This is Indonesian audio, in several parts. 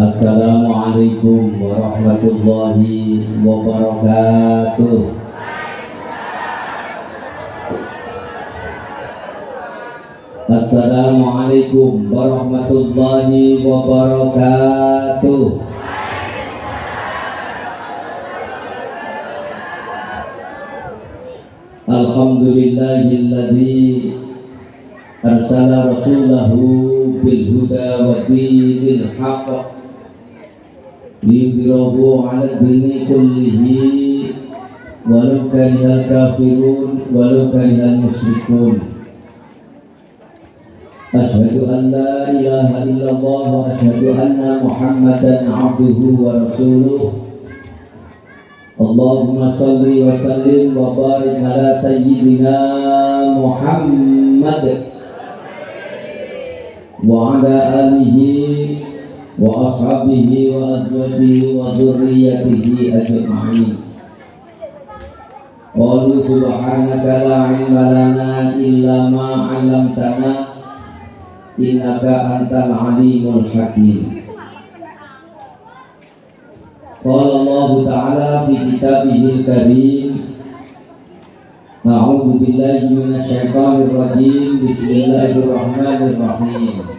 Assalamualaikum warahmatullahi wabarakatuh. Assalamualaikum warahmatullahi wabarakatuh. Alhamdulillahilladzi arsala rasulahu bil huda wa dinil haqq liyudhhirahu 'ala dini kullihi walau karihal kafirun walau karihal musyrikun. Asyhadu an la ilaha illallah wa asyhadu anna Muhammadan 'abduhu wa rasuluh. Allahumma shalli wa sallim wa barik ala sayyidina Muhammad wa ala alihi wa ashabihi wa azwajihi wa dhurriyyatihi ajma'in. Qalu subhanaka la ilma lana illa ma 'allamtana innaka antal alimul hakim. Qala Allah ta'ala fi kitabihil karim, a'udzu billahi minasy syaithanir rajim, bismillahirrahmanirrahim.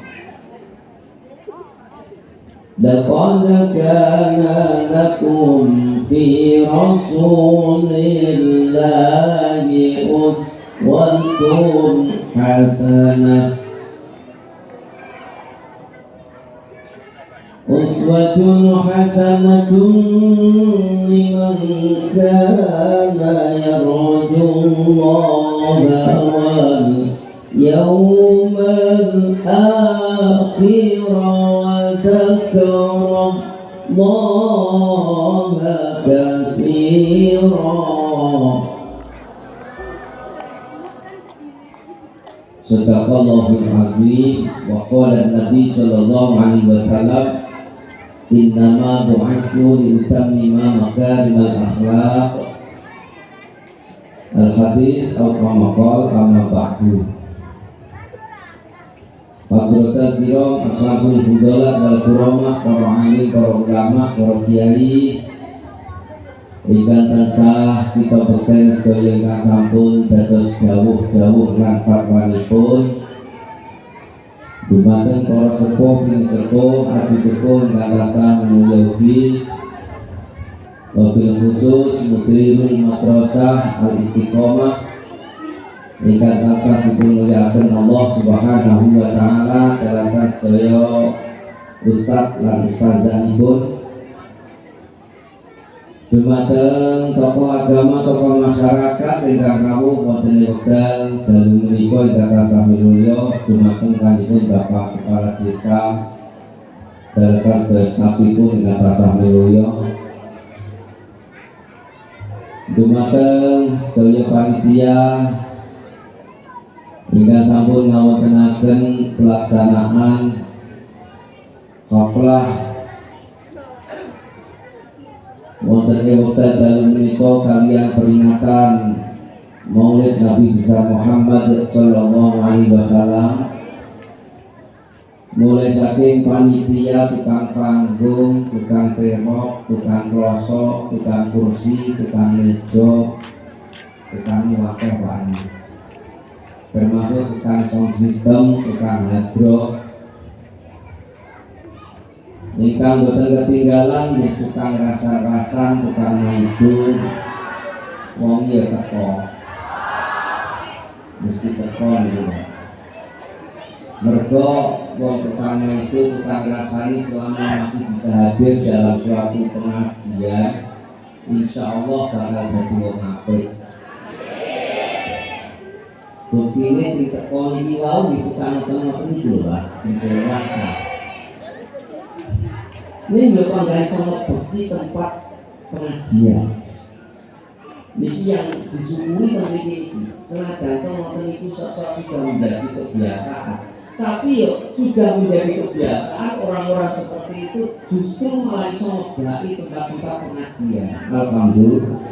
Laqad kana lakum fi rasulillahi uswatun hasanah. Uswatun hasanatun liman kana yarjullaha wal yawmal akhir wa dzakara Allaha katsira. Sadaqallahul azim. Wa qala an-nabi sallallahu alaihi wasallam, innama bu'itsu liutammima makarimal akhlaq. Al-hadis al-qamakal amma ba'du. Fadholatul kiram, ashabul fudalah wal kuramah, para alim, para ulama, para kiai ingkang tansah kita bekten sedaya ingkang sampun dados dawuh-dawuh lan fatwanipun. Dumateng para sepuh ing sepuh aji sepuh ingkang tansah mulyadi, wabil khusus mudirul madrasah al-istiqomah ingkang tansah dipunmulyakaken Allah Subhanahu wa taala, dalasan sedaya ustaz lan ustazanipun. Dumateng tokoh agama, tokoh masyarakat ingkang rawuh wonten wekdal dalu menika ingkang tansah minulya, dumateng kanjeng Bapak Kepala Desa, dalasan sedaya stafipun ingkang tansah minulya. Dumateng sedaya panitia ingkang sampun ngawontenaken pelaksanaan haflah wonten ing wekdal dalu menika kaliyan peringatan Maulid Nabi besar Muhammad sallallahu alaihi wasallam, mulai saking panitia, tukang panggung, tukang termok, tukang klosok, tukang kursi, tukang meja, tukang wakil wani, termasuk tukang sound system, tukang hardrock. Ingkang boten ketinggalan ya tukang rasa-rasan, tukang maido, wong ya teko, mesti teko niku. Mergo wong tukang maido, tukang rasani selama masih bisa hadir dalam suatu pengajian, insya Allah bakal dadi wong apik. Buktine sing teko niki wau nggih tukang ngoten-ngoten niku lho, Pak, sing kelewatan. Ini lho panggawe sama bukti tempat pengajian. Niki yang disyukuri kan niki. Senajan to ngoten niku sok-sok sudah menjadi kebiasaan. Tapi yo sudah menjadi kebiasaan orang-orang seperti itu justru malah iso ngeblaki tempat-tempat pengajian. Alhamdulillah.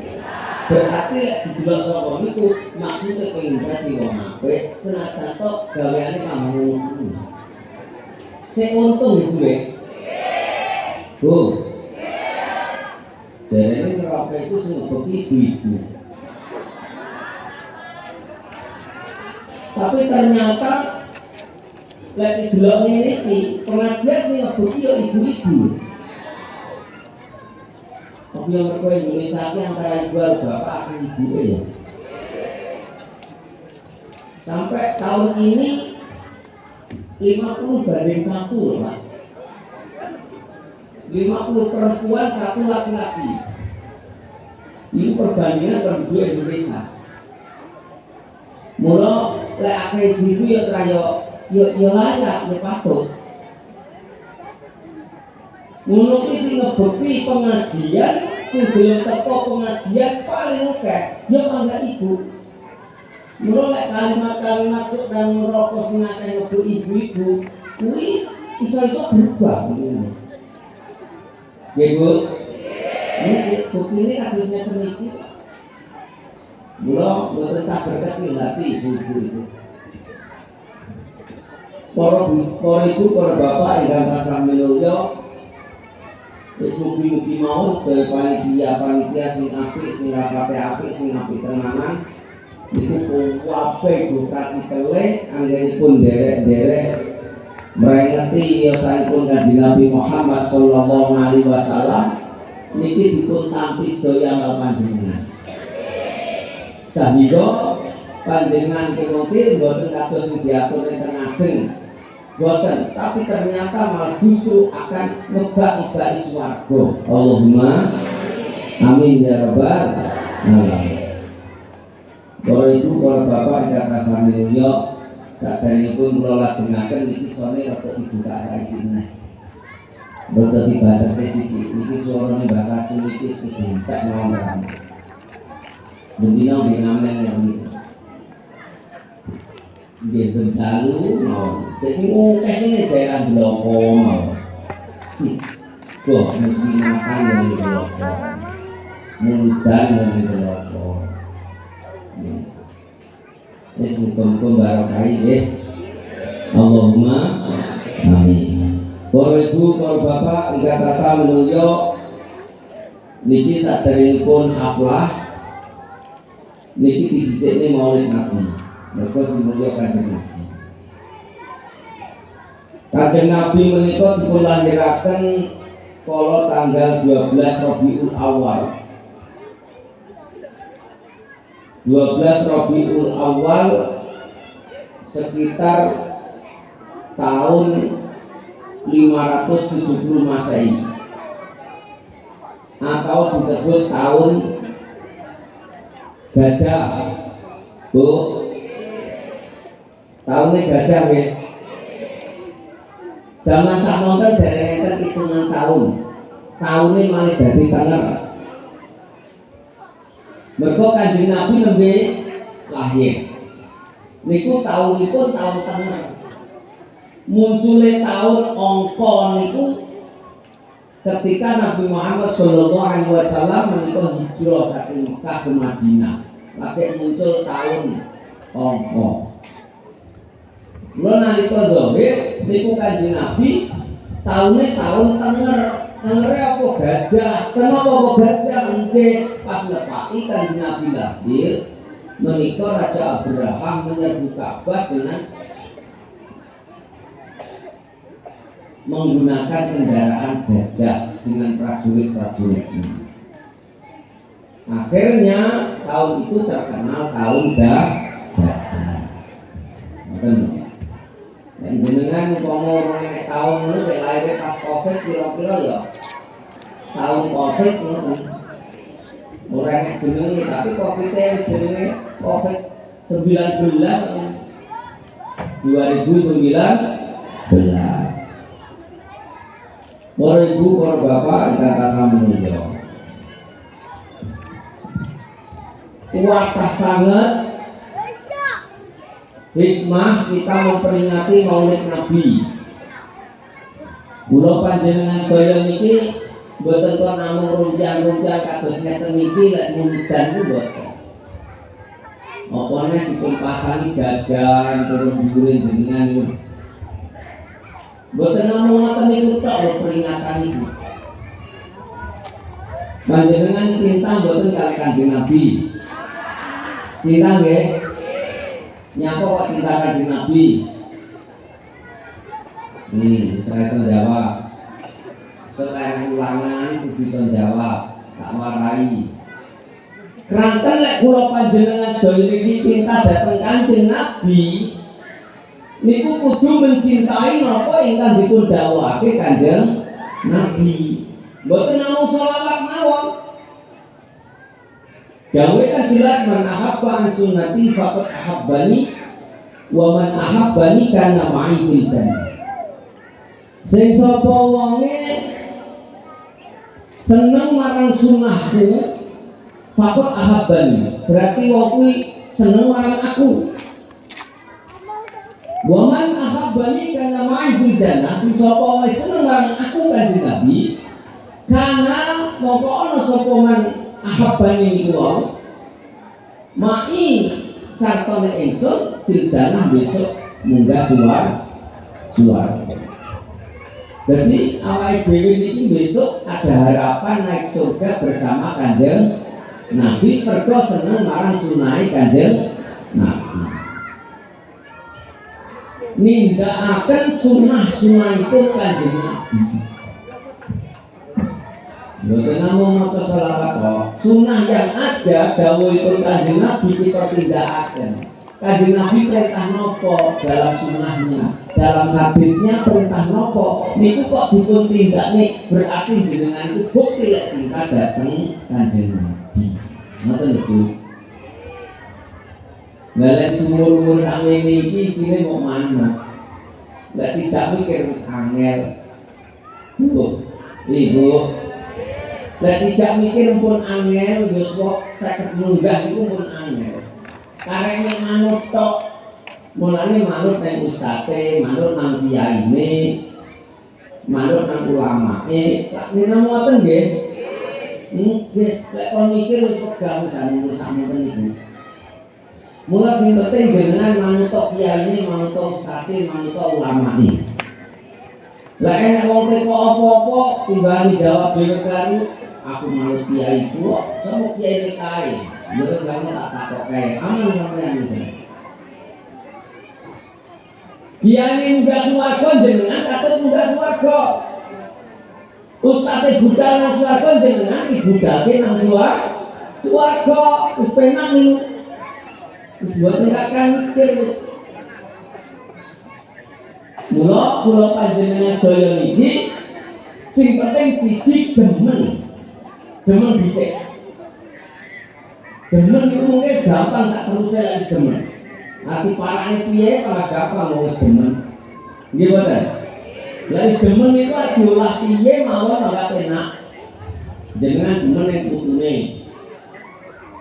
Berarti di bulan sapa niku maksude pengen dadi wong apik, senajan to gaweane mambu. Sing untung iku Bu, jadi ini ngerokok itu seperti ibu-ibu. Tapi ternyata lagi delok ini pengajian sing ngebuki ya ibu-ibu. Tapi yang mereka Indonesia ini antara ibu dan bapak akan ibu ya. Sampai tahun ini 50/1 loh Pak. 50 perempuan 1 laki-laki. Ini perbandingan penduduk Indonesia. Mula lek akeh ibu ya yo layak ya patut. Ngono ki sing ngebukti pengajian sing belum teko pengajian paling akeh yo mangga ibu. Mula lek kalimat-kalimat sok dan ngerokok sing akeh ngebu ibu-ibu kuwi iso-iso berubah ngono. Nggih Bu. Ini bukti ini kasusnya peniki. Mula mboten sabar kecil hati ibu-ibu itu. Para ibu, para bapak ingkang tansah minulya, wis mugi-mugi mawon sedaya panitia sing apik, sing rapate apik, sing apik tenanan. Niku kabeh berkati kelih anggenipun derek-derek mrengeti yasanipun Kanjeng Nabi Muhammad sallallahu alaihi wasallam niki dipun tampi sedaya amal panjenengan. Sahingga panjenengan mungkin boten kados sing diatur ing ajeng. Boten, tapi ternyata malah justru akan ngebak-ngebaki swarga. Allahumma amin ya rabbal alamin. Para ibu, para bapak ingkang tansah minulya, saderengipun kula lajengaken niki sone rada dibuka saiki meneh. Rada dibadhete sithik niki suarane Mbak Kacung niki dibentek mawon. Bendina nggih ngamen niki. Nggih bendalu mawon. Sing akeh iki daerah Bloko mawon. Kok mesti makan dari Bloko. Muludan dari Bloko. Wis muga-muga barokah nggih. Allahumma amin. Para ibu, para bapak ingkang tansah minulya, niki saderengipun haflah niki dijijikne Maulid Nabi. Mergo sing mulya Kanjeng Nabi. Kanjeng Nabi menika dipun lahiraken kala tanggal 12 Rabiul Awal. 12 Rabiul Awal sekitar tahun 570 Masehi atau disebut tahun gajah. Bu, tahunnya gajah ya. Zaman sakmonten dereng-dereng hitungan tahun. Tahunnya malah dadi tener. Mergo Kanjeng Nabi nembe lahir. Niku tahunipun tahun tener. Munculnya tahun angka niku ketika Nabi Muhammad sallallahu alaihi wasallam menika hijrah saking Mekah ke Madinah. Lagi muncul tahun angka. Mula nalika zahir niku Kanjeng Nabi tahunnya tahun tener. Tenere apa gajah? Kenapa apa gajah? Nggih pas nepaki Kanjeng Nabi lahir menika Raja Abraham menyerbu Ka'bah dengan menggunakan kendaraan gajah dengan prajurit-prajuritnya. Akhirnya tahun itu terkenal tahun gajah. Betul. Dan jenengan ngomong nek tahun ngono nek lahir pas Covid kira-kira ya tahun Covid ngono. Ora nek jenenge tapi Covid-e jenenge Covid 19 2019. Para ibu, para bapak ingkang tansah minulya. Kuatah sangat hikmah kita memperingati Maulid Nabi. Kula panjenengan sedaya niki mboten kok namung rumpian-rumpian kados ngeten niki lek mulidan niku mboten. Apa nek dipun pasani jajan turun dhuwure jenengan niku. Mboten namung ngoten niku tok lho peringatan niku. Panjenengan cinta mboten kali Kanjeng Nabi? Cinta nggih? Nyapa kok cinta Kanjeng Nabi? Saya bisa jawab. Selain ulangan kudu bisa jawab, tak warai. Keranten lek kula panjenengan sedaya niki cinta dhateng Kanjeng Nabi, niku kudu mencintai napa ingkang dipun dawuhake Kanjeng Nabi. Mboten namung selawat mawon. Dawe kan jelas, man ahabba an sunnati faqad ahabbani wa man ahabbani kana ma'i fil jannah. Sing sapa wonge seneng marang sunnahku faqad ahabbani, berarti wong kuwi seneng marang aku. Wa man ahabbani kana ma'i fil jannah, sing sapa wae seneng marang aku Kanjeng Nabi, karena mongko ana sapa man ahabbani niku wae ma'i sartane ingsun fil jannah, besok munggah suwarga. Jadi awake dhewe niki besok ada harapan naik surga bersama Kanjeng Nabi, mergo seneng marang sunahe Kanjeng Nabi. Nindakaken sunah-sunahipun Kanjeng Nabi. Mboten namung maca selawat kok. Sunah yang ada dawuhipun Kanjeng Nabi kita tindakaken. Kanjeng Nabi perintah nopo dalam sunahnya, dalam hadisnya perintah nopo, niku kok dipun tindakne, berarti jenengan itu bukti lek cinta dateng Kanjeng Nabi. Ngoten lho. Lek sumur-umur sakmene iki isine kok manut. Lek tidak mikir wis angel. Ibu. Lek tidak mikir pun angel, wis kok 50 munggah iku pun angel. Karene manut tok. Mulane manut nang ustate, manut nang kiyaine, manut nang ulamae. Lak nemu ngoten nggih. Nggih, lek kon mikir wis pegang jan sakmoten niku. Mula sing penting jenengan manut tok kiyaine, manut tok ustate, manut tok ulamae. Lah enek wong teko apa-apa timbali jawab dhewe karo aku manut kiai kok, sama kiai kae. Lha tak takok kae, aman sampeyan iki. Kiai munggah swarga jenengan katut munggah swarga. Ustate budal nang swarga jenengan dibudalke nang swarga. Wis penak niku. Wis boten kakang mikir wis. Mula kula panjenengan sedaya niki sing penting siji demen. Demen dicek. Demen itu mungkin gampang sak terusé lek demen. Ati parane piye malah gampang wis demen. Nggih boten. Lah wis demen iku diolah piye mawon malah enak. Jenengan demen nek putune.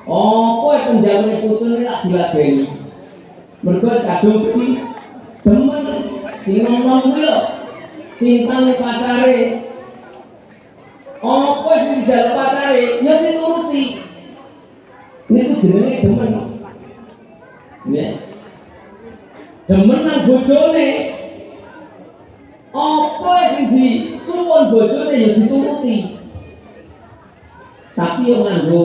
Apa penjalune putune lak diladeni. Mergo kadung iki demen sing ngomong kuwi lho. Cintane pacare. Apa sing dijaluk pacare yo dituruti. Niku jenenge demen. Nggih. Demen nang bojone. Apa sing disuwun bojone ya dituruti. Tapi yo nganggo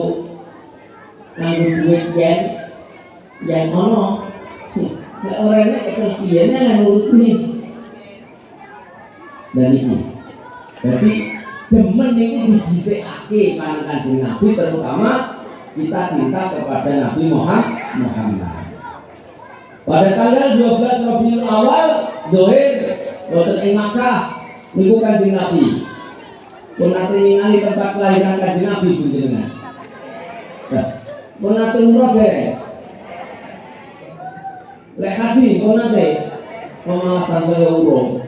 duit yen ono. Nek ora enek terus piye nang nuruti. Dan iki. Jadi demen niku didhisikake karo Kanjeng Nabi, terutama kita cinta kepada Nabi Muhammad. Pada tanggal 12 Rabiul Awal Dhohir wonten ing Makkah niku Kanjeng Nabi. Pun nate ningali tempat kelahiran Kanjeng Nabi jenengan. Nah, pun nate umrah bareng. Lek haji pun nate malah tansaya urung.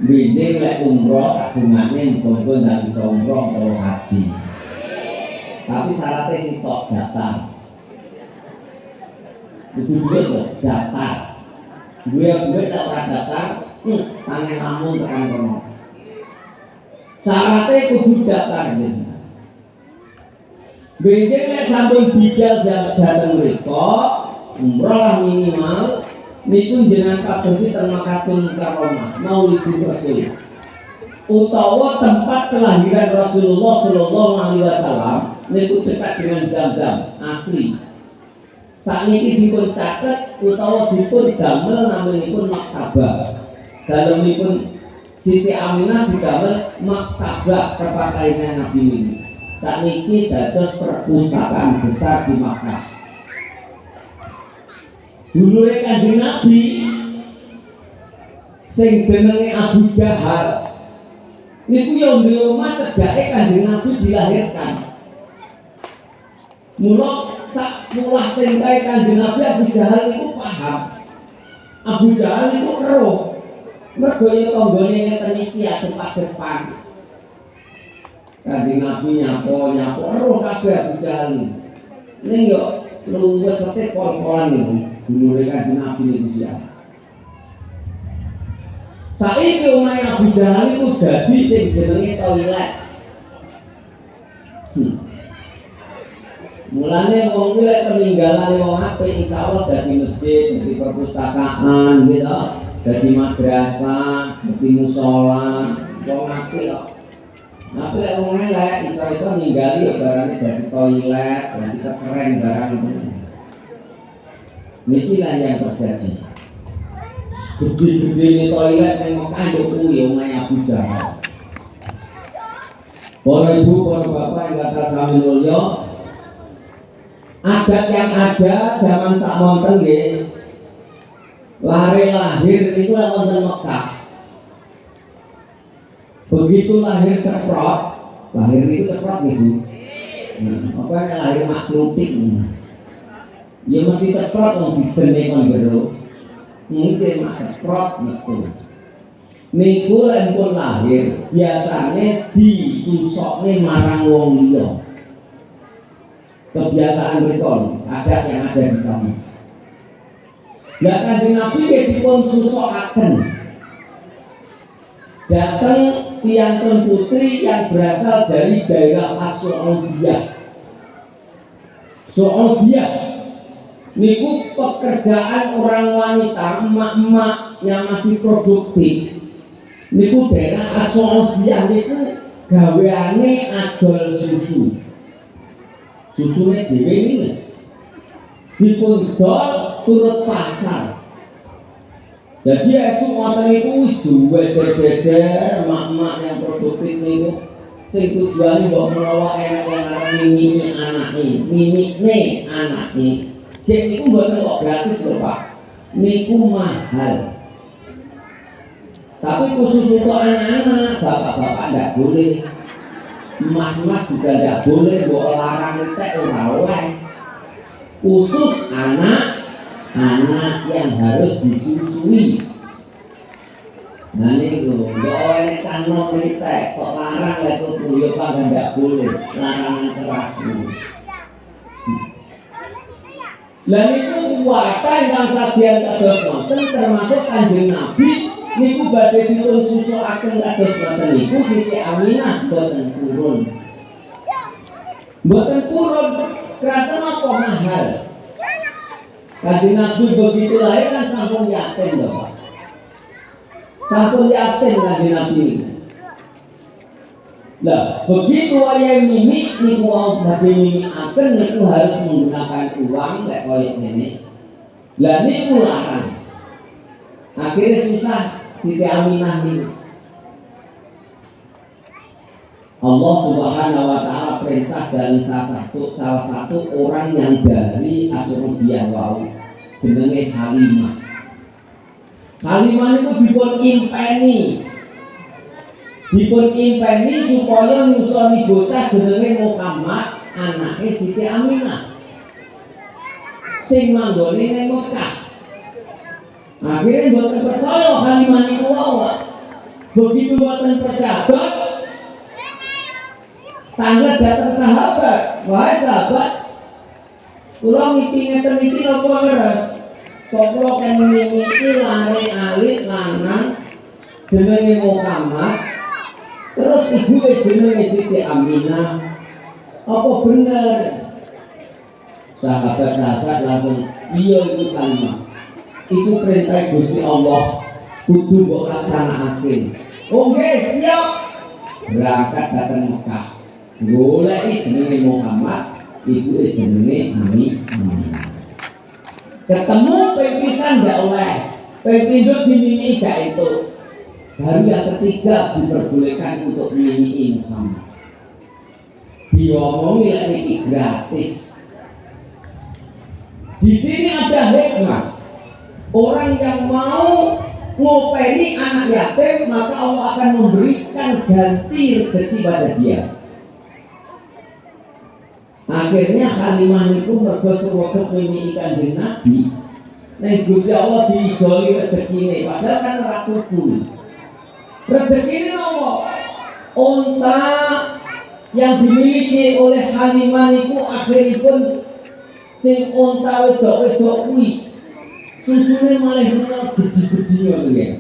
Binding lek umroh kagungane muga-muga ndak bisa umroh atau haji. Tapi syaratnya sitok daftar. Itu duit loh, daftar. Duit tak ora daftar, tangan lamun tekan kono. Syaratnya kudu daftar jenengan. Binding lek sampun bidal dateng mriko, umroh lah minimal niku jenengan padosi teng Makkahul Mukarramah, Maulidul Rasul. utawa tempat kelahiran Rasulullah Shallallahu Alaihi Wasallam niku dekat dengan Zam-Zam asli. Sakniki dipun catet utawa dipun damel naminipun maktabah. Dalemipun Siti Aminah didamel maktabah tempat lainnya Nabi ini. Sakniki dados perpustakaan besar di Makkah. Dulure Kanjeng Nabi sing jenenge Abu Jahal niku yo duwe omah cedhake Kanjeng Nabi dilahirkan. Mula sak mulah tingkahe Kanjeng Nabi Abu Jahal niku paham. Abu Jahal niku eruh. Mergo yo tanggane ngeten iki adep-adepan. Kanjeng Nabi nyapo eruh kabeh Abu Jahal. Ning yo luwes sete kol-kolan niku dulure Kanjeng Nabi niku siapa. Saiki omahe Abu Jahal itu dadi sing jenenge toilet. Mulane wong iki lek peninggalane wong apik insyaallah dadi masjid, dadi perpustakaan gitu, dadi madrasah, dadi musala, wong apik kok. Nah, lek wong elek iso-iso ninggali yo barane dadi toilet, dadi keren barang. Niki lah yang terjadi. Gede-gede ini toilet yang Mekah itu ya omahe Abu Jahal. Para ibu, para bapak yang kata sami mulya, adat yang ada zaman sakmonten nggih. Lare lahir itu wonten Mekah. Begitu lahir ceprot, lahir itu ceprot niku. Apa lahir maklutik. Ya mesti ceprot wong didene kon jero. Mungkin mak ceprot metu. Niku lek pun lahir biasane disusokne marang wong liya. Kebiasaan mereka, adat yang ada di sana. Lah Kanjeng Nabi dipun susokaken. Datang piyantun putri yang berasal dari daerah As-Saudiyah. Saudiyah niku pekerjaan orang wanita, emak-emak yang masih produktif. Niku daerah As-Saudiyah niku gaweane adol susu. Susune dhewe iki dipun dol turut pasar. Jadi esuk wonten niku wis duwe jejer emak-emak yang produktif niku sing tujuane mbok menawa enek wong arep mimine anake, mimine anake. Dek niku mboten kok gratis lho, Pak. Niku mahal. Tapi khusus untuk anak-anak, bapak-bapak enggak boleh. Mas-mas juga enggak boleh, mbok larang entek ora oleh. Khusus anak-anak yang harus disusui. Nah niku, mbok oleh kan mritek kok larang lek kudu yo Pak enggak boleh. Larangan keras niku. Lah niku kuwatan kang sadyan kados wonten termasuk Kanjeng Nabi niku badhe dipun susukaken kados wonten niku Siti Aminah boten purun. Boten purun kraton apa mahal. Kanjeng Nabi begitu lahir kan sampun yatim lho, Pak. Sampun yatim Kanjeng Nabi. Lah, begitu wayah mimi niku mau badhe mimi akan niku harus menggunakan uang kayak koyo ngene. Lah niku larang. Akhirnya susah Siti Aminah niku. Allah Subhanahu wa taala perintah dari salah satu orang yang dari As-Saudiyah wau jenenge Halimah. Halimah niku dipun impeni supaya nyusoni bocah jenenge Muhammad anake Siti Aminah sing manggone ning Mekah. Akhirnya mboten percaya Halimah niku wae. Begitu mboten percaya, tangga datang sahabat, wahai sahabat, kula ngipi ngeten iki napa leres? Kok kula kan ngimiki lare alit lanang jenenge Muhammad, terus ibu jenenge Siti Aminah. Apa bener? Sahabat-sahabat langsung iya itu Halimah. Itu perintah Gusti Allah kudu mbok laksanakake. Oke, siap. Berangkat datang Mekah. Goleki jenenge Muhammad, ibuke jenenge Aminah. Ketemu pengpisan gak oleh, pengpindut dimini gak itu. Baru yang ketiga diperbolehkan untuk mini Muhammad. Diomongi lagi gratis. Di sini ada hikmah. Orang yang mau ngopeni anak yatim, maka Allah akan memberikan ganti rezeki pada dia. Akhirnya Halimah itu mergo serodok mimi Kanjeng Nabi. Nek Gusti Allah diijoli rezekine, padahal kan ora kudu. Rezekine nopo? Unta yang dimiliki oleh Halimah itu akhiripun sing unta wedok-wedok kuwi susune malah gede-gede ngono ya.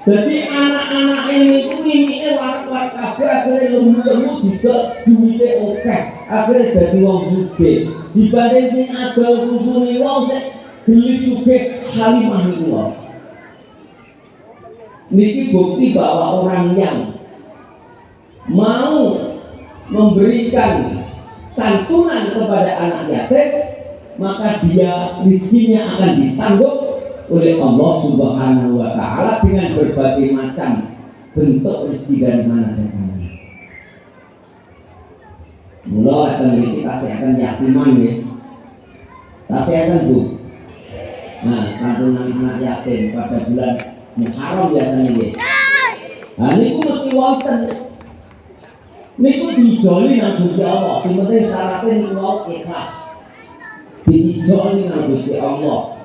Jadi anak-anak ini itu mimike warak-warak kabeh akhirnya lemu-lemu juga duwite akeh. Akhirnya dadi wong sugih. Dibanding sing adol susune wong sing geli sugih Halimah niku. Niki bukti bahwa orang yang mau memberikan santunan kepada anak yatim, maka dia rezekinya akan ditanggung oleh Allah Subhanahu wa Ta'ala dengan berbagai macam bentuk rezeki dari mana datangnya. Mula akan kita akan yatiman ya, akan bu. Nah, santunan anak yatim pada bulan Muharram biasanya ya. Nah, ini mesti wonten. Niku dijoli nang Gusti Allah, sing penting syaratnya niku ikhlas. Dijoli nang Gusti Allah.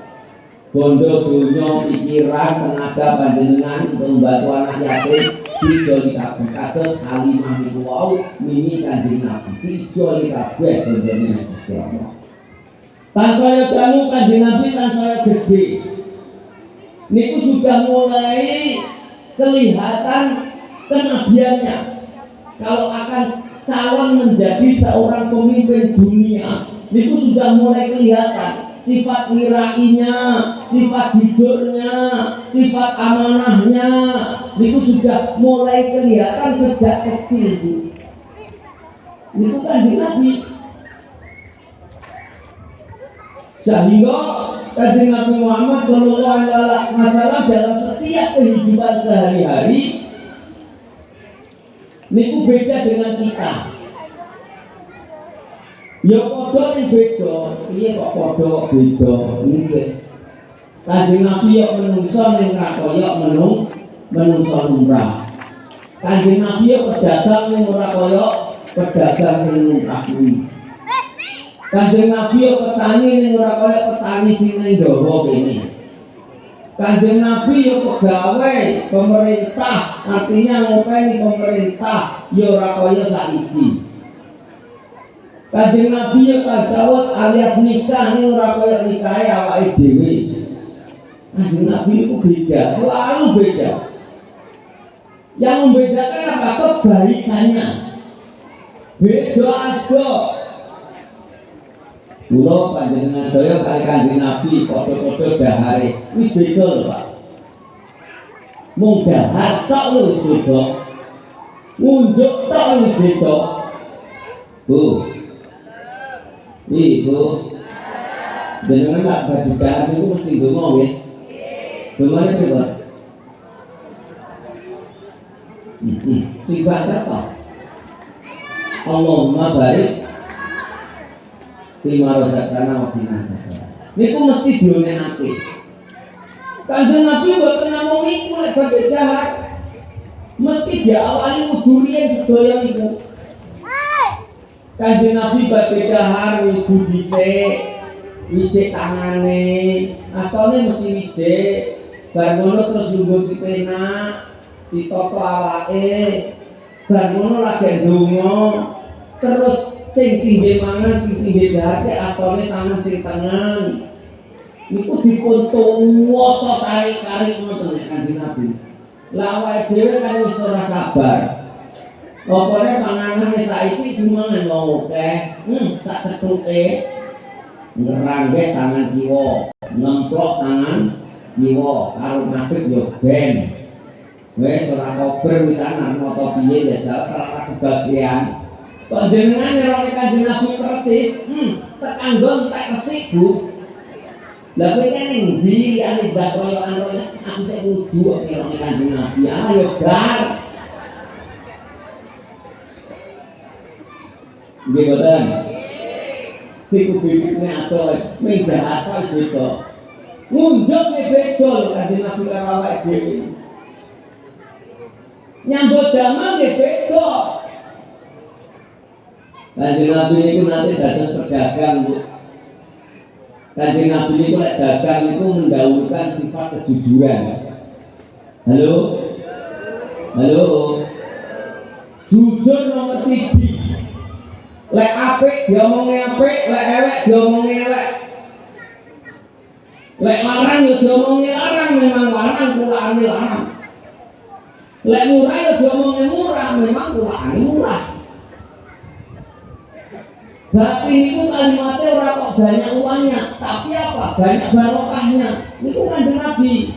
Bondo dunya pikiran tenaga panjenengan untuk membantu anak yatim dijoli kabeh kados Halimah niku wau mimi Kanjeng Nabi dijoli kabeh bondone nang Gusti Allah. Tansaya dangu Kanjeng Nabi tansaya gede. Niku sudah mulai kelihatan kenabiannya. Kalau akan calon menjadi seorang pemimpin dunia, niku sudah mulai kelihatan sifat wirainya, sifat jujurnya, sifat amanahnya, niku sudah mulai kelihatan sejak kecil. Niku Kanjeng Nabi. Sehingga Kanjeng Nabi Muhammad Shallallahu Alaihi Wasallam dalam setiap kehidupan sehari-hari niku beda dengan kita. Ya padha ning beda, piye kok padha beda nggih. Kanjeng Nabi yo menungso ning kaya menungso lumrah. Kanjeng Nabi yo pedagang ning ora kaya pedagang sing lumrah kuwi. Kanjeng Nabi yo petani ning ora kaya petani sing ning dawa kene. Kanjeng Nabi yo pegawai pemerintah, artinya ngopeni pemerintah yo ora kaya saiki. Kanjeng Nabi yo tasawuf alias nikah ning ora kaya nikahe awake dhewe. Kanjeng Nabi itu beda, selalu beda. Yang membedakan apa? Kebaikannya. Beda ada. Kula panjenengan saya kali Kanjeng Nabi padha-padha dahare wis beda lho Pak. Mung dahar tok lho wis beda. Unjuk tok wis beda. Bu. Ibu. Jenengan tak badhe dahar niku mesti ndonga nggih. Ndongane pira? Sifat apa? Allahumma barik lima rozakana wa binana. Niku mesti dionekake. Kanjeng Nabi mboten namung niku lek badhe jahat. Mesti diawali wudu riyen sedaya niku. Kanjeng Nabi badhe dahar wudu dhisik, wijik tangane, astane mesti wijik. Bar ngono terus lungguh sipenak, ditata awake. Bar ngono lagi ndonga. Terus sing tinggi mangan, sing tinggi jahate astane tangan sing tengen. Niku dipun tuwa tarik-tarik ngoten Kanjeng Nabi. Lah awake dhewe kan wis ora sabar. Pokoknya panganan saiki semangan wong akeh, sak cetuke ngerangge tangan kiwa, nemplok tangan kiwa, karo madhep yo ben. Wes ora kober wisan moto piye jajal salah kebagian. Kok jenengan nerone Kanjeng Nabi persis, tekan nggon tak resik, Bu. Lah kowe kan ning ndi ane dak royokan aku sik kudu nerone Kanjeng Nabi. Ayo gar. Nggih boten. Iku bibitne ato, mingga ato wis beda. Ngunjukne beda lho Kanjeng Nabi karo awake dhewe. Nyambut damel nggih beda. Kanjeng Nabi niku nanti dados pedagang, Bu. Kanjeng Nabi niku lek dagang niku mendahulukan sifat kejujuran. Halo? Halo? Jujur nomor 1. Lek apik diomongi apik, lek elek diomongi elek. Lek larang yo diomongi larang, memang larang pulaane larang. Lek murah yo diomongi murah, memang pulaane murah. Berarti itu kalimatnya orang kok banyak uangnya, tapi apa? Banyak barokahnya. Itu Kanjeng Nabi.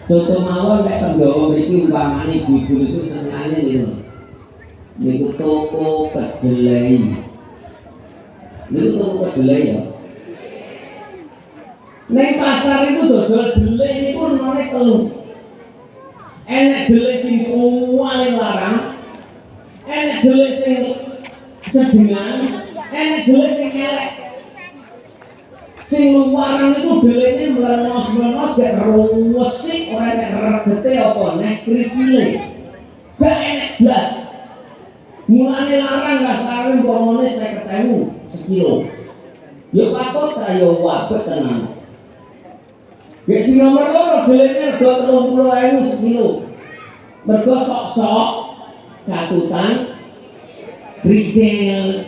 Contoh mawon lek tenggawa mriki umpamane ibu itu senengane niku. Niku toko kedelai. Niku toko kedelai ya. Neng pasar itu dodol kedelai niku nomore 3. Enek kedelai sing paling larang. Enek kedelai sing sedengan, enek dhewe sing elek. Sing luaran itu dhelene melenos-melenos gak ruwesik ora nek regete apa nek kripile. Gak enek blas. Mulane larang kasare pomone 50.000 sekilo. Yo patut ta yo wabet tenan. Gek sing nomor 2 dhelene rega 30.000 sekilo. Mergo sok-sok katutan retail.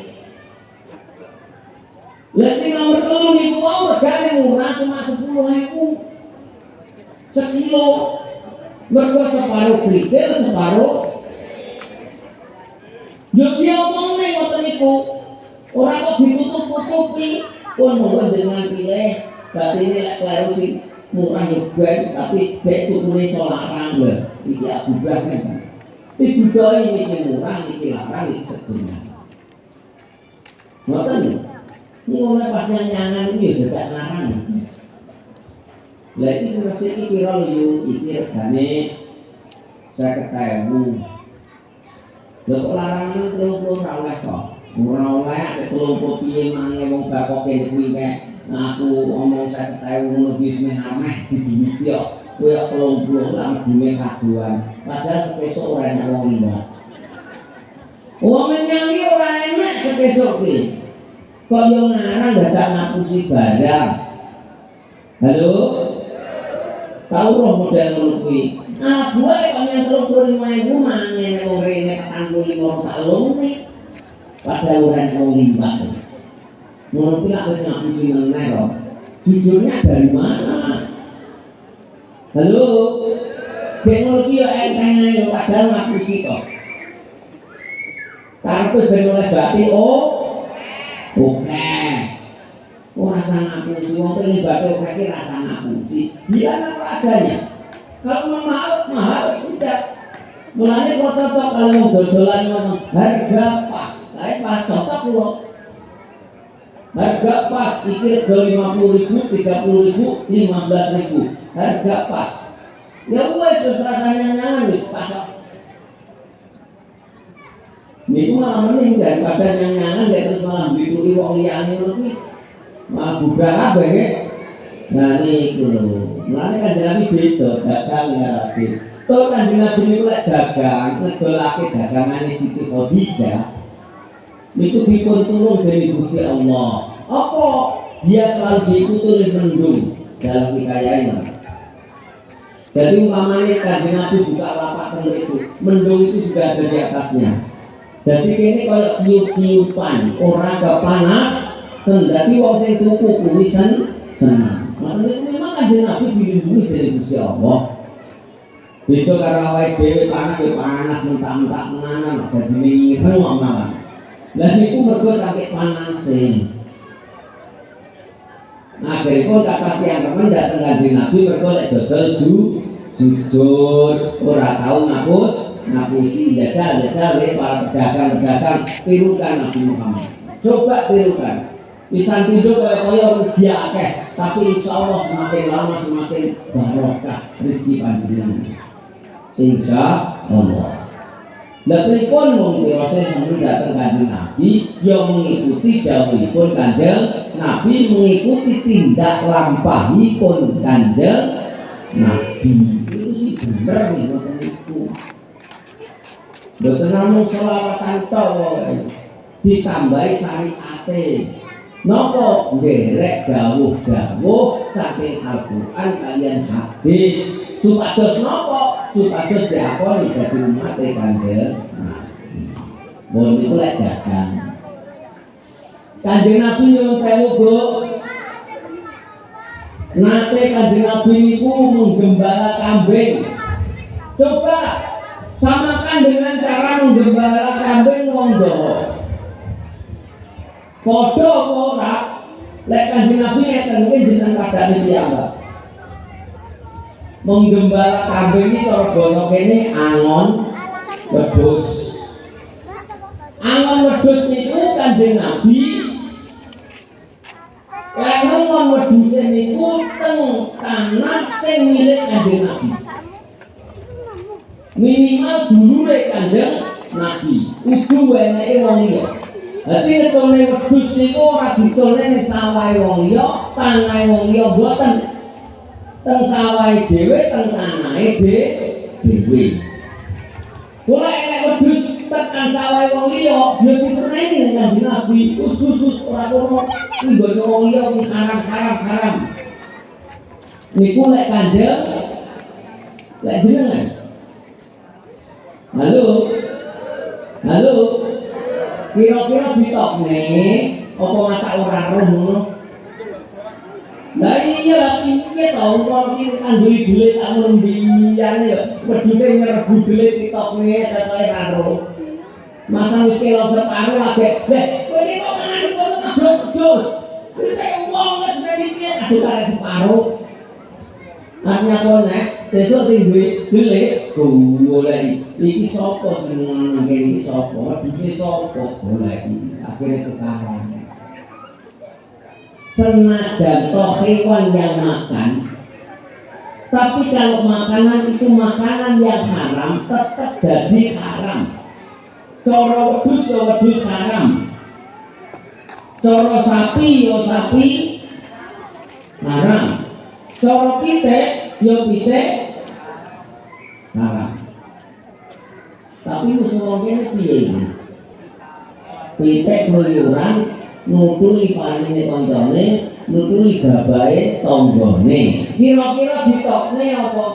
Lah sing nomor 3 niku wae regane murah cuma 10.000 sekilo. Mergo separuh retail, separuh yo diomongne ngoten niku. Ora kok ditutup-tutupi. Pun monggo dengan pilih batine lek kleru sing murah yo ben tapi bek tukune iso larang lho. Iki Abu Bakar. Itu doi ini murah, ini larang, ini sedunia. Ngoten, mulai pas nyanyangan ini juga larang. Lah iki selesai iki pira lho, iki regane 50.000. Lha kok larangan 30 ora oleh kok. Ora oleh nek 30 piye maneh wong bakoke kuwi kek aku omong 50.000 ngono wis meh ameh diduwiti kok. Kowe 30 lan duwe kaduan. Padahal sepesuk ora enak wong liwat. Wong nyanyi ora enak sepesuk ki. Kok yo ngarang dadak ngapusi barang. Halo? Tahu roh model ngono kuwi. Ah, buat kok yang 35.000 mangen wong rene 45 tak lune. Padahal ora enak wong liwat. Ngono kuwi lak wis ngapusi meneh kok. Jujurnya dari mana? Halo? Teknologi yo enteng ae padahal ngapusi kok. Karepe ben oleh bati oke. Ora sang ngapusi wong pengen bati oke iki rasa ngapusi. Biar apa adanya. Kalau mahal tidak. Mulane kok cocok kalau mau dodolan ngomong harga pas. Kae pas cocok lho. Harga pas iki rega 50.000, 30.000, 15.000. Harga pas. Ya wes rasanya nyangan wis pas. Niku malah mending daripada nyangan dan terus malah bituri wong liyane ngono kuwi. Malah budak kabeh. Nah niku lho. Mulane Kanjeng Nabi beda dagang ya Nabi. Toh Kanjeng Nabi niku lek dagang, ngedolake dagangane Siti Khadijah. Niku dipun tulung dening Gusti Allah. Apa dia selalu diikuti oleh mendung dalam hikayahnya. Jadi umpamanya Kanjeng Nabi buka lapak itu, mendung itu sudah ada di atasnya. Jadi ini kalau tiup-tiupan, orang gak panas, jadi wong sing tuku kuwi senang. Makanya memang Kanjeng Nabi dilindungi dari Gusti Allah. Beda karo awake dhewe panas ya panas mentak-mentak menanan, dadi ngireng malah. Lah niku mergo sakit panase. Akhirnya pun kata tiang teman datang Kanjeng Nabi mergo lek dodol sujud, ora tahu ngapusi jajal para pedagang tirukan Nabi Muhammad. Coba tirukan. Bisa tidur kaya rugi akeh, tapi insya Allah semakin lama semakin barokah rezeki panjenengan. Insya Allah. Pripun mung tirose sampeyan dateng Kanjeng Nabi yang mengikuti dawuhipun Kanjeng Nabi, mengikuti tindak lampahipun Kanjeng Nabi. Itu sih bener nih ngoten niku. Mboten namung selawatan tok ditambahi syariate. Napa nderek dawuh-dawuh saking Al-Qur'an kalian hadis supados napa? Supados diakoni dadi umat Kanjeng Nabi. Mun niku lek dagang. Kanjeng Nabi nyuwun sewu, Bu. Nate Kanjeng Nabi niku menggembala kambing. Coba samakan dengan cara menggembala kambing wong Jawa. Padha apa ora? Lek Kanjeng Nabi ngeten mungkin jenengan padane piyambak. Menggembala kambing iki cara basa kene angon wedhus. Angon wedhus niku Kanjeng Nabi lengon wedhuse niku teng tanah sing milik Kanjeng Nabi. Minimal dulure Kanjeng Nabi, kudu eneke wong liya. Dadi netone wedhus niku ora diculne ning sawahe wong liya, tanahe wong liya mboten. Teng sawahe dhewe, teng tanahe dhewe. Kula enek wedhus tekan sawahe wong liya, ya diseneni ning Kanjeng Nabi. Khusus ora kono nggone wong liya iki haram. Niku lek Kanjeng lek jenengan. Halo. Kira-kira ditokne apa masak ora roh ngono? Lah iya piye to wong iki kanduri dhuwit sak lembiyane ya wedhuse nyerbu dhuwit ditokne ketoke ra roh. Masa wis kelo separo lagi. Lah kowe iki kok mangan kono terus. Iki wong wis mari piye aduh kare separo. Artinya kono besok sing duwe dhuwit golek iki sapa sing ngono iki sapa wedhuse sapa golek akhire tukaran. Senajan toh hewan yang makan, tapi kalau makanan itu makanan yang haram tetap jadi haram. Coro wedhus ya wedhus haram, coro sapi ya sapi haram, coro pitik ya pitik haram. Tapi usul ini piye? Pitik keluyuran nutuli panine kancane, nutuli gabahe tanggane. Kira-kira ditokne apa?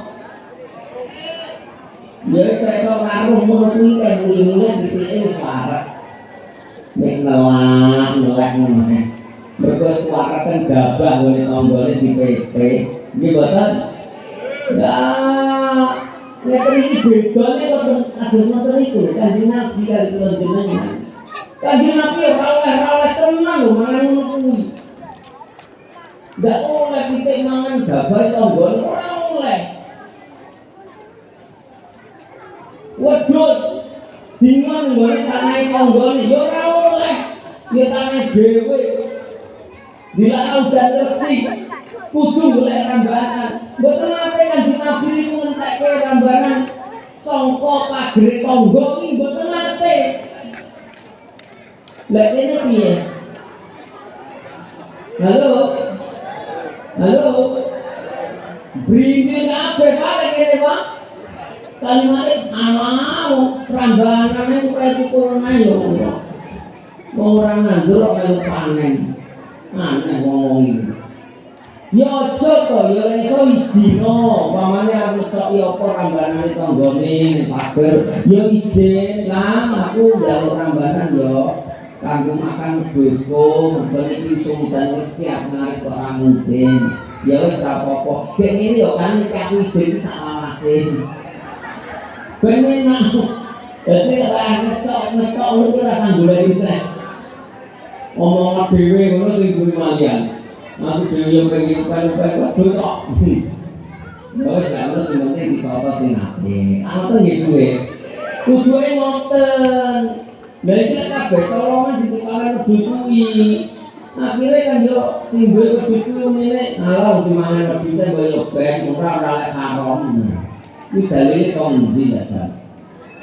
Ya kaya karo ngono kuwi kaya muli-muli ditike wis warak. Nek nelak ngono. Mergo suaraken gabah ngene tanggane dipepe. Nggih mboten? Lah nek iki bedane wonten kados ngoten niku Kanjeng Nabi kali kula jenengan. Kanjeng Nabi ora tenan lho mangan ngono kuwi. Ndak oleh pitik mangan gabah tanggane ora oleh. Wedhus dingon nggone tanahe tanggane ya ora oleh. Ya tanahe dhewe. Bila udah ngerti kudu golek rambanan. Mboten nate Kanjeng Nabi niku ngentekke rambanan sangka pagere tangga iki mboten nate. Lah kene piye? Halo. Brini kabeh paling kene, Pak. Kalimate alau rambanane kaya tukuran ayo. Wong ora nandur kok melu panen. Aneh wong iki. Ya aja to, ya iso ijino, pamane arep cok ya apa rambanane tanggane ning pager. Ya izin lah aku njaluk rambanan yo. Kanggo makan wedhusku, mergo iki sumban mesti aku narik kok ora mungkin. Ya wis ra apa-apa. Dek ngene yo kan nek aku izin sak lawase. Ben enak. Dadi nek ngetok ngono ki ora sanggolane trek. Omong dhewe ngono sing kuwi malian. Aku dhewe yo pengen lupa-lupa kok dosa. Oh, sekarang semuanya ditata sing apik. Ngoten nggih duwe. Kuduke ngoten. Lah iki nek kabeh tolongan ditipanen wedhus kuwi. Akhire kan yo sing duwe wedhus kuwi ngene, alah sing mangan wedhus kok yo ben ora lek haram. Kuwi dalile kok endi ya, Jan?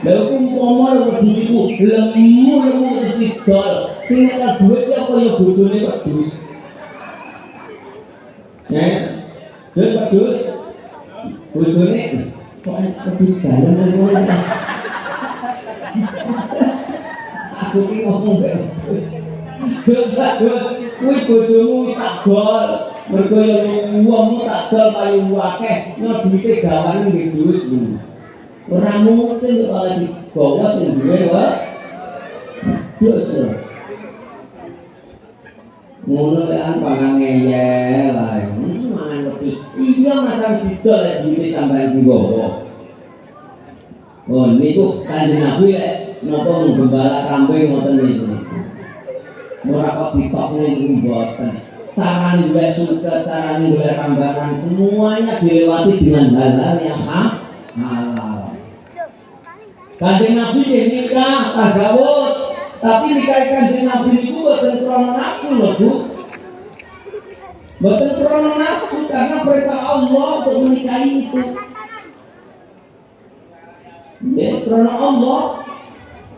Lah umpama wedhus iku lemu wis didol, sing nek duwe apa yo bojone wedhus. Wedhus bojone kok wedhus dalan ngono. Aku ki ngomong wedhus. Wedhus kuwi bojomu wis tak gol. Mergo yo wongmu tak gol payu akeh, nek duwite gawane nggih wedhus. Ora mungkin kok ora digawa sing duwe wae. Wedhus. Ngono kan pangan ngeyel ae. Mesti mangan wedhus. Iya masang didol lek duwite sampean sing gawa. Oh niku Kanjeng Nabi lek napa menggembala kambing ngoten niku. Ora kok ditokne niku mboten. Carane golek surga, carane golek rambanan semuanya dilewati dengan halal yang halal. Kanjeng Nabi nikah tazawuj, tapi nikah Kanjeng Nabi niku mboten krana nafsu lho, Bu. Mboten krana nafsu karena perintah Allah untuk menikahi itu. Ya, karena Allah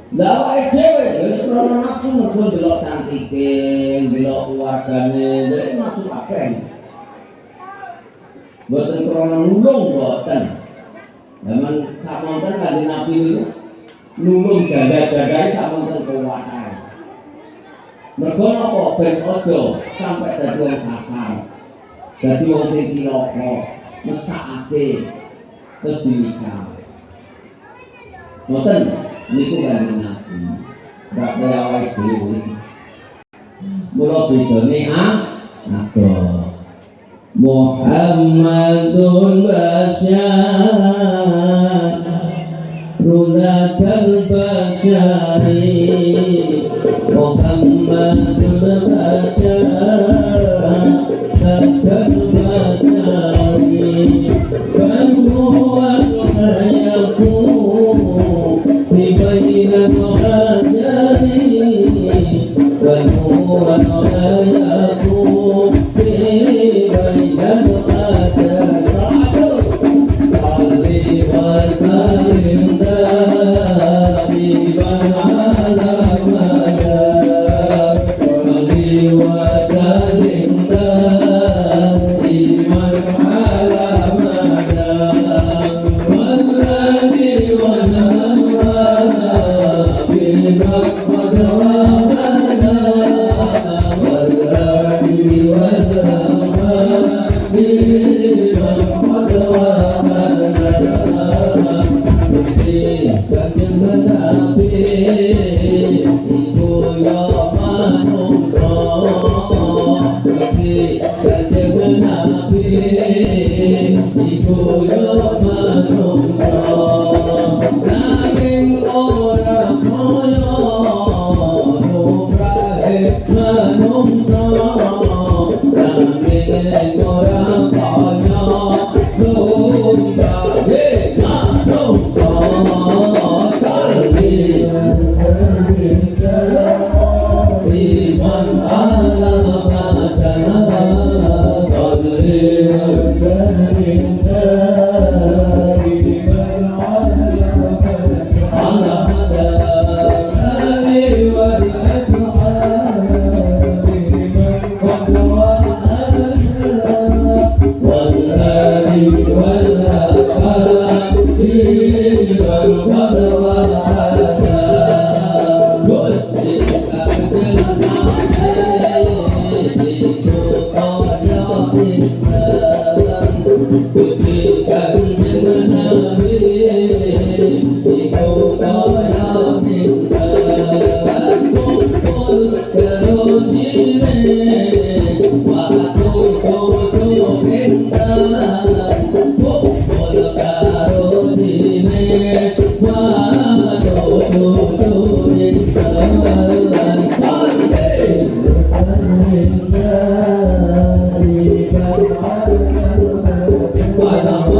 lah awake dhewe wis krana nafsu mergo delok cantike, delok keluargane, jadi nafsu kabeh. Mboten krana nulung mboten. Zaman samonten Kanjeng Nabi niku nulung janda-jandane samonten kuwatane. Mergo napa ben aja sampai dadi wong sasar. Dadi wong sing cilaka, mesakake terus dinikah. Ngoten niku Kanjeng Nabi. Bak kaya awake dhewe. Mula bedane ada Muhammadun Basyar Rulatul Basyari Muhammadun Basyar Rulatul Basyari Kanuan Hayakun Bibayin Muhajari Kanuan Hayakun Bye.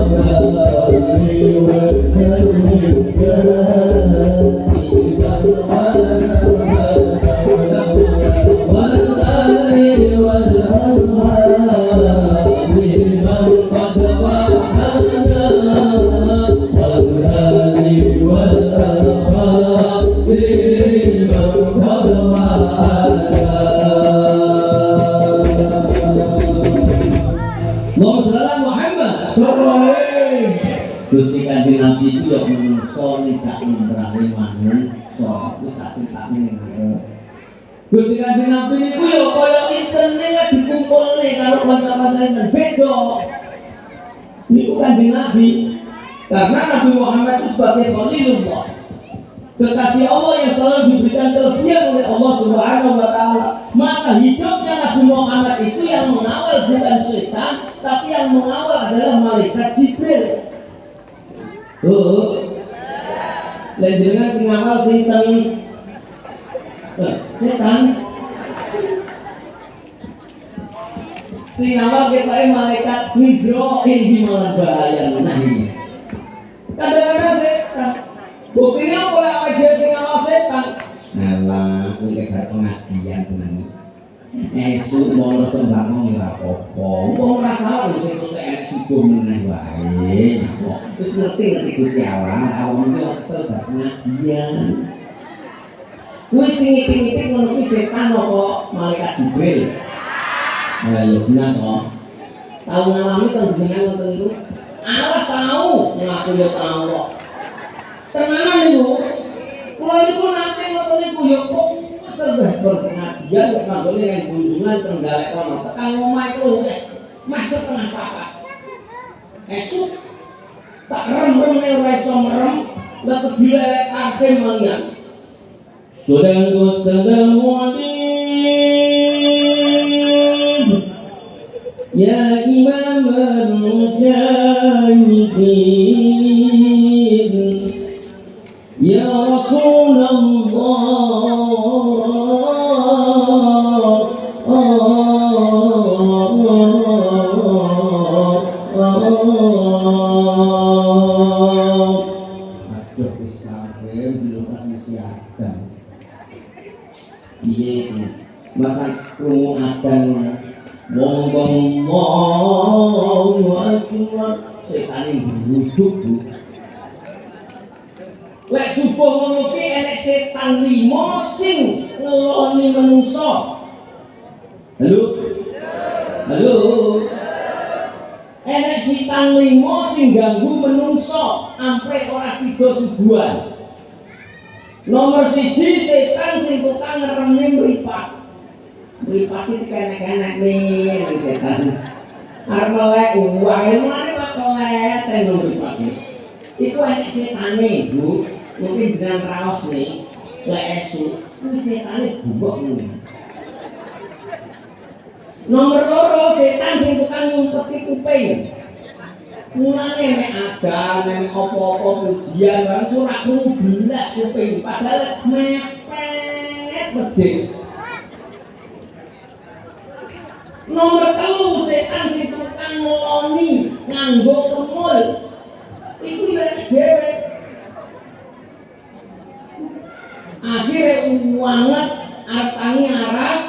Gusti Kanjeng Nabi itu ya menungso tidak memberani manungso. Wis tak critakne ngene. Gusti Kanjeng Nabi niku ya kaya intene lek dikumpulne karo kanca-kancane beda. Niku Kanjeng Nabi. Karena Nabi Muhammad itu sebagai Khalilullah, kekasih Allah yang selalu diberikan kelebihan oleh Allah Subhanahu wa taala. Masa hidupnya Nabi Muhammad itu yang mengawal bukan setan, tapi yang mengawal adalah malaikat Jibril. Lan jenengan sing ngawal sinten? Setan. Sing ngawal ketoke malaikat Israil di malah bahaya nah ini. Kadang-kadang setan. Buktinya oleh awake dhewe sing ngawal setan. Alah, kuwi lek pengajian tenan. Esuk mau tembang ora apa-apa. Wong ora salah lho sesuk enek subuh meneh wae. Wis ngerti Gusti Allah, awak iki kesel bab pengajian. Kuwi sing ngiti-ngiti ngono kuwi setan apa malaikat Jibril? Nah, ya benar toh. Tahu ngalami kan jenengan ngoten niku? Allah tahu, ngaku ya tahu kok. Tenanan niku. Kula niku nate ngoten niku ya kok sebab berpengajian kok kanggone nang kunjungan tenggalek kono. Tekan omah iku wis masuk tengah papat. Esuk tak rem-rem ora iso merem, lah sedilek kabeh malian. Assalamu alaikum ya imam al-mujahidin ya Rasulullah. Masa krungu adan wong-wong akbar setane duduk Bu. Lek subuh ngono ki enek setan 5 sing ngeloni menungso. Halo? Halo? Enek setan 5 sing ganggu menungso ampre ora sida subuhan. Nomor 1 setan sing tukang ngeremne mripat. Mripat iki kenek-kenek nih setan. Arep melek uang emane kok kelet ten mripat iki. Iku enek setane, Bu. Mungkin dengan raos nih. Lek esuk kuwi setane bubuk ngene. Nomor 2 setan sing tukang ngumpeti kuping. Mulane nek ada nek apa-apa pujian kan surak belas kuping padahal mepet becik. Nomor 3 setan sing tukang ngeloni nganggo kemul. Iku ya dhewe. Akhire wanget artane aras.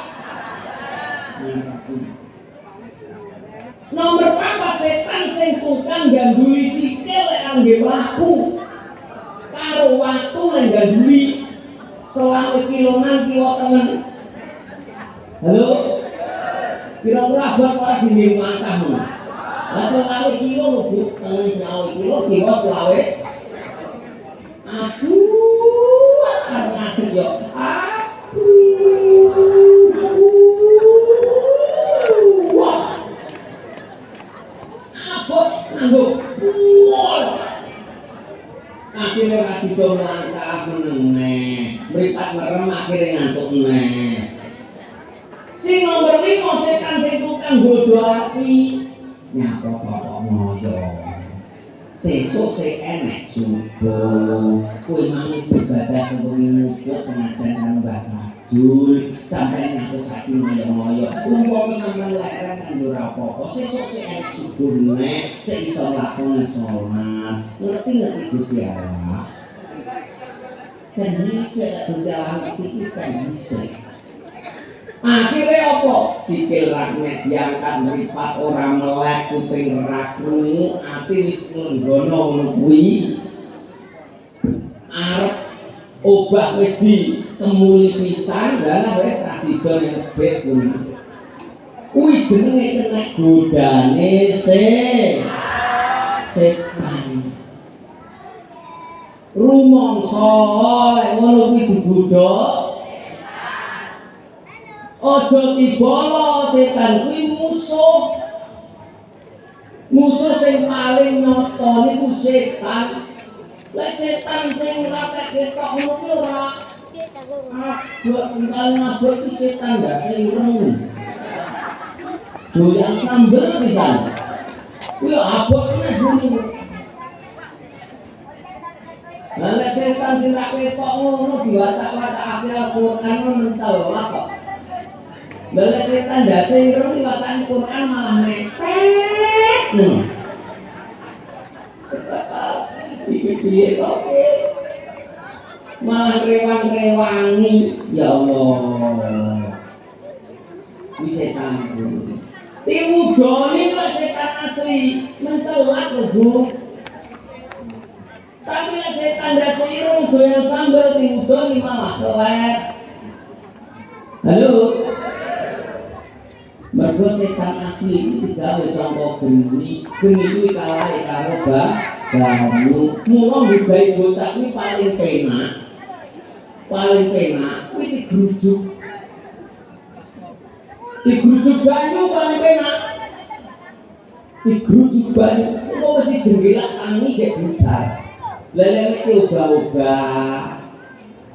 Nomor 4 setan sing tukang ganduli sikil lek angge waktu. Karo waktu lek ganduli selawe kilonan kiwa tengen. Halo? Kira-kira abang ora dinding mangkahmu. Lah selawe kilo lho Bu, tengen selawe kilo kiwa selawe. Aduh, aduh yo. Akhirnya kasih do melangkah meneh, mripat merem akhirnya ngantuk meneh. Sing nomor 5 setan sing tukang godho ati nyapa bapak moyo. Sesuk sing enek subuh, kuwi manis ibadah sing muput pengajian karo Mbah Jul sampai ngaku sakit moyo-moyo umpama sampean leren kan ora apa-apa sesuk sik enek syukurne sik iso lakoni salat ngerti Gusti Allah kan bisa Gusti Allah iki kan bisa akhirnya apa sikil raknet diangkat meripat orang melek kuping ora krungu ati wis nggono ngono kuwi arep obah wis ditemuli pisan lan wis asidon ngejek kuwi jenenge kena godane setan rumangsa lek ngono kuwi digodha aja dibolo setan kuwi musuh sing paling nyata niku setan. Lek setan sing ora ketok ngono ki ora abot tinggal ngabot ki setan ndak ireng. Doyan sambel pisan. Kuwi abotne dulu. Lah lek setan sing ora ketok ngono diwacak-wacakake Al-Qur'an mental kok. Lah lek setan ndak ireng diwacake Qur'an malah mepet. Piye kok malah rewang-rewangi ya Allah wis setan tiwudoni kok setan asli mencelak lho tapi lek setan dase irung doyan sambel tiwudoni malah kelek halo mergo setan asli iki digawe saka geni kuwi kalahe karo banyu mula nggawe bocah kuwi paling penak kuwi digrujuk banyu paling penak digrujuk banyu kok mesti jenggelak tangi gek budal lele iki obah-obah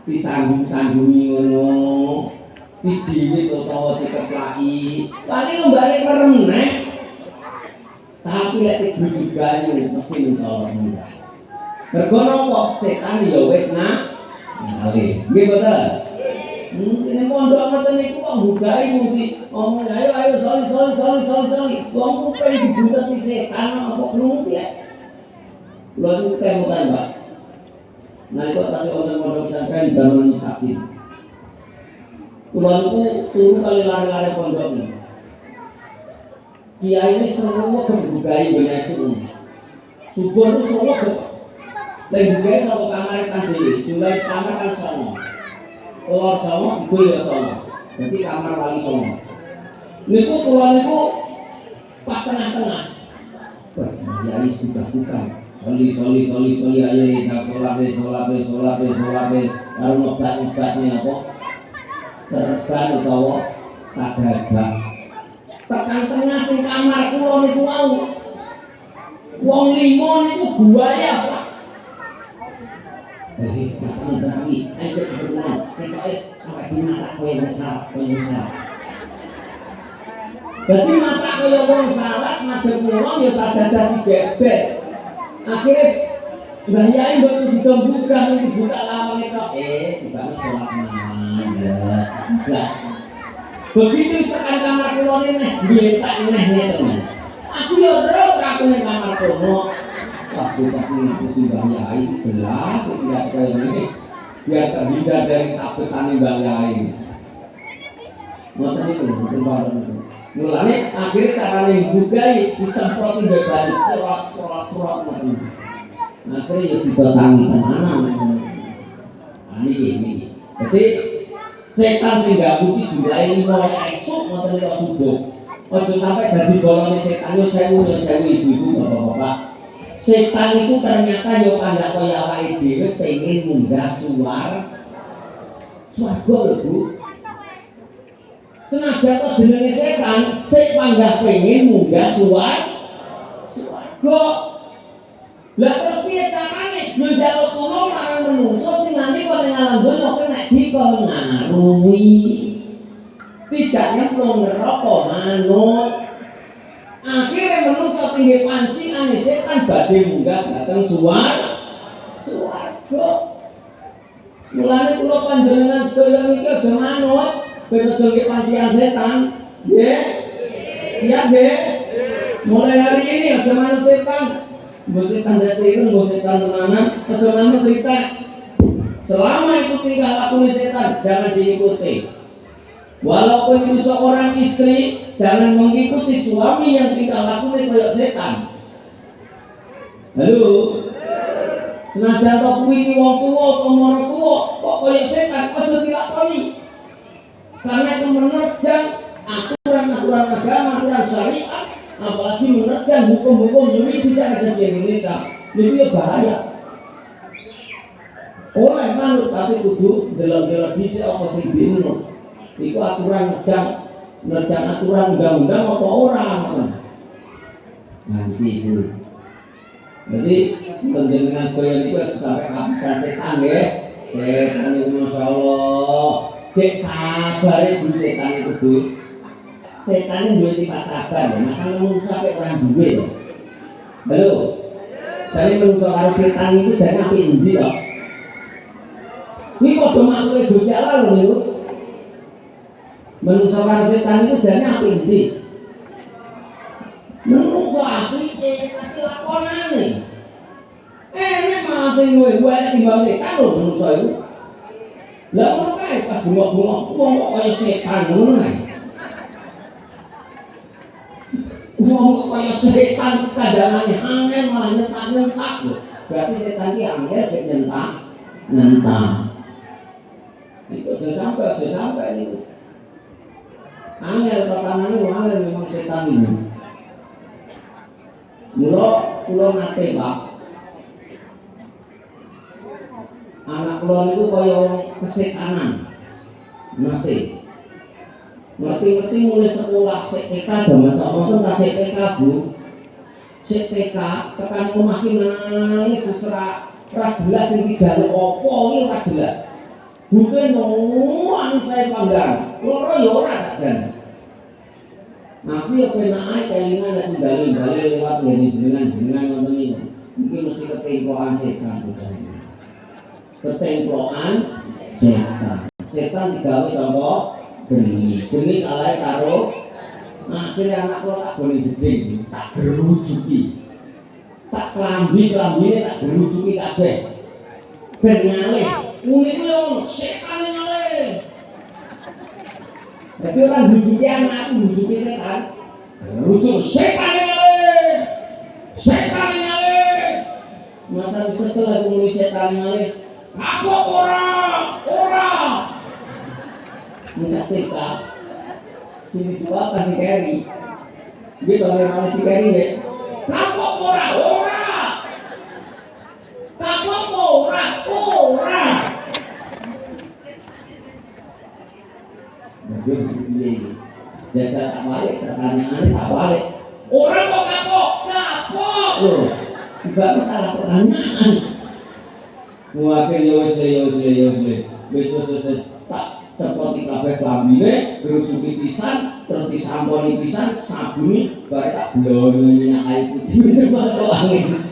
disambung-sambungi ngono dijiwit utawa dikeplaki paling ngembare merem nek tapi lek digrujuk banyu mesti mentol mudah. Mergo napa setan ya wis ngalih. Nggih mboten? Ini pondok ngoten niku kok nggugahi mesti ngomong ayo soli. Wong kuping dibunteti setan apa krungu ya. Lha niku kemutan, Pak. Nalika tasih wonten pondok pesantren damen hakim. Kula niku turu kali lare-lare pondok niku. Kiai ini semua kebugai benesu subur itu semua kebugai sama kamar kan diri jumlah kamar kan sama keluar sama ibu ya sama jadi kamar wali sama niku keluar niku pas tengah-tengah wah kiai sudah bukan soli ayo kita sholat lalu obat-obatnya apa serban utawa sajadah tekan tengah sing kamar kula niku wau. Wong limo niku buaya, Pak. Tapi ayo ketemu. Ketoke awake dhewe matak koyo musa. Dadi matak koyo wong salat madhep kula ya sajadah digebet. Akhire Mbah Yai mboten sida buka ning dibuka lawange tok. Buka salat malam. Begitu tekan kamar kula neh ngletak neh teman. Aku yo ora aku ning kamar kono. Aku tak niku si Mbah Yai jelas tidak kaya ngene. Biar terhindar dari sabetan Mbah Yai. Ngoten niku mboten bareng niku. Mulane akhire carane bukai disemproti bebani surat ngoten. Akhire yo sida tangi tenanan. Niki. Jadi setan sing gabuti jumlahe 5 esuk ngoten kok subuh. Aja sampai dadi bolone setan yo sewu ibu-ibu bapak-bapak. Setan itu ternyata yo kandak kaya awake dhewe pengen munggah swarga lho Bu. Senajan kok jenenge setan, sik panggah pengen munggah swarga. Lah terus piye carane? Yo njaluk tulung marang menungso sing nanti kok ning alam donya kena dipengaruhi. Tidak nyemplung neraka manut. Akhirnya menungso tinggi pancingane setan badhe munggah dhateng swarga. Mulane kula panjenengan sedaya niki aja manut ben aja nggih pancian setan. Nggih. Siap nggih? Mulai hari ini aja manut setan. Mbok setan dasirun, mbok setan tenanan, aja manut berita. Selama itu tingkah laku setan, jangan diikuti. Walaupun itu seorang istri, jangan mengikuti suami yang tingkah lakunya kayak setan. Halo, senajan kok kuwi wong tuwa atau mara tuwa kok kayak setan, aja dilakoni. Karena itu menerjang aturan-aturan agama, aturan syariat, apalagi menerjang hukum-hukum yuridis yang ada di Indonesia. Ini bahaya. Oleh manut tapi kudu delok-delok dhisik apa sing diunut. Iku aturan nerjang aturan undang-undang apa orang. Nanti itu. Jadi panjenengan sedaya niku sampai kapisan setan nggih. Setan niku masyaallah. Dek sabar iku setan iku, Bu. Setan duwe sifat sabar, maka menungso sampai orang duwe lho. Halo. Jadi menungso karo setan itu jane api endi to? Ini padha makhluk Gusti Allah lho niku. Menungso karo setan itu jane api endi? Menungso aplike tapi lakonane. Nek malah sing luwih timbang setan lho menungso iku. Lah ngono kae pas bengok-bengok wong kok kaya setan ngono ae. Wong kok kaya setan kadangane angel malah nyentak-nyentak lho. Berarti setan iki angel nek nyentak. Itu aja sampai itu. Angel pertamanya angel memang setan ini. Mula nate Pak. Anak kula niku kaya kesetanan. Nate. Ngerti-ngerti mulai sekolah TK jaman sakmono tak TK Bu. TK tekan omah ki nangis ora jelas sing dijaluk apa iki ora jelas. Bukan anu saya pandang, loro ya ora sakjan. Nabi ya penak kelingan nek bali-bali lewat ngene jenengan ngoten niku. Iki mesti ketemplokan setan bocah. Ketemplokan setan. Setan digawe saka geni kalahe karo akhire anak kula tak boni jeding, tak gerujuki. Sak klambi-klambine tak gerujuki kabeh. Ben ngalih. Muni ku yo setan ngalih. Dadi orang bujuki anak, bujuki setan. Rujuk setan ngalih. Setan ngalih. Masa wis kesel aku muni setan ngalih. Kapok ora. Minta tika. Ini coba kasih keri. Dia kalau si keri deh. Kapok ora. Kapok ora. Jasa tak balik, pertanyaannya tak balik. Orang kok kapok. Loh, tidak masalah pertanyaan. Muakhir yowes. Tak cepoti kabeh klambine, gerujuki pisan, terus disamponi pisan, sabuni, bare tak blonyo minyak air putih masuk angin.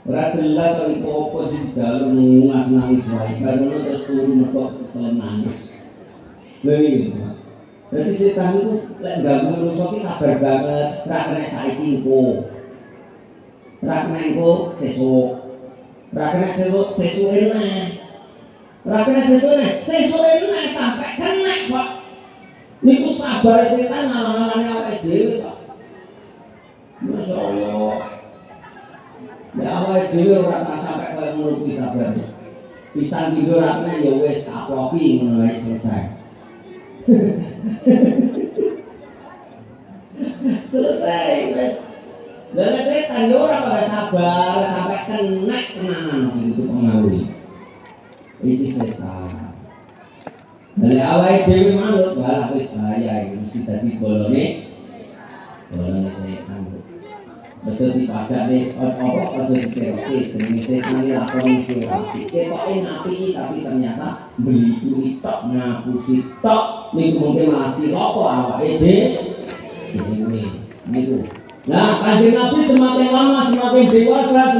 Ora jelas apa sing jalur nangis wae. Baru terus turu metok kesel nangis. Lha iki. Dadi setan itu lek ganggu manusa ki sabar banget, ora kena saiki engko. Ora kena engko sesuk. Ora kena sesuk enak. Ora kena sesuk enak sampai kena, Pak. Niku sabar setan ngalang-alangi awake dhewe, Pak. Masyaallah. Ya awake dhewe ora tak sampai kaya ngono kuwi sabar. Pisan tidur akeh ya wis kaploki ngono wae selesai. Selesai wis. Lah setan yo ora pada sabar sampai kena tenanan itu pengaruhi. Iki setan. Lah awake dhewe manut malah wis bahaya iki mesti dadi bolone setan. Betul dipadane apa aja dikeroke jenenge setan iki lakon iki rapi. Ketoke ngapi tapi ternyata beli duit tok ngapusi tok niku mungkin malah cilaka awake dhewe. Niku. Nah, Kanjeng Nabi semakin lama semakin dewasa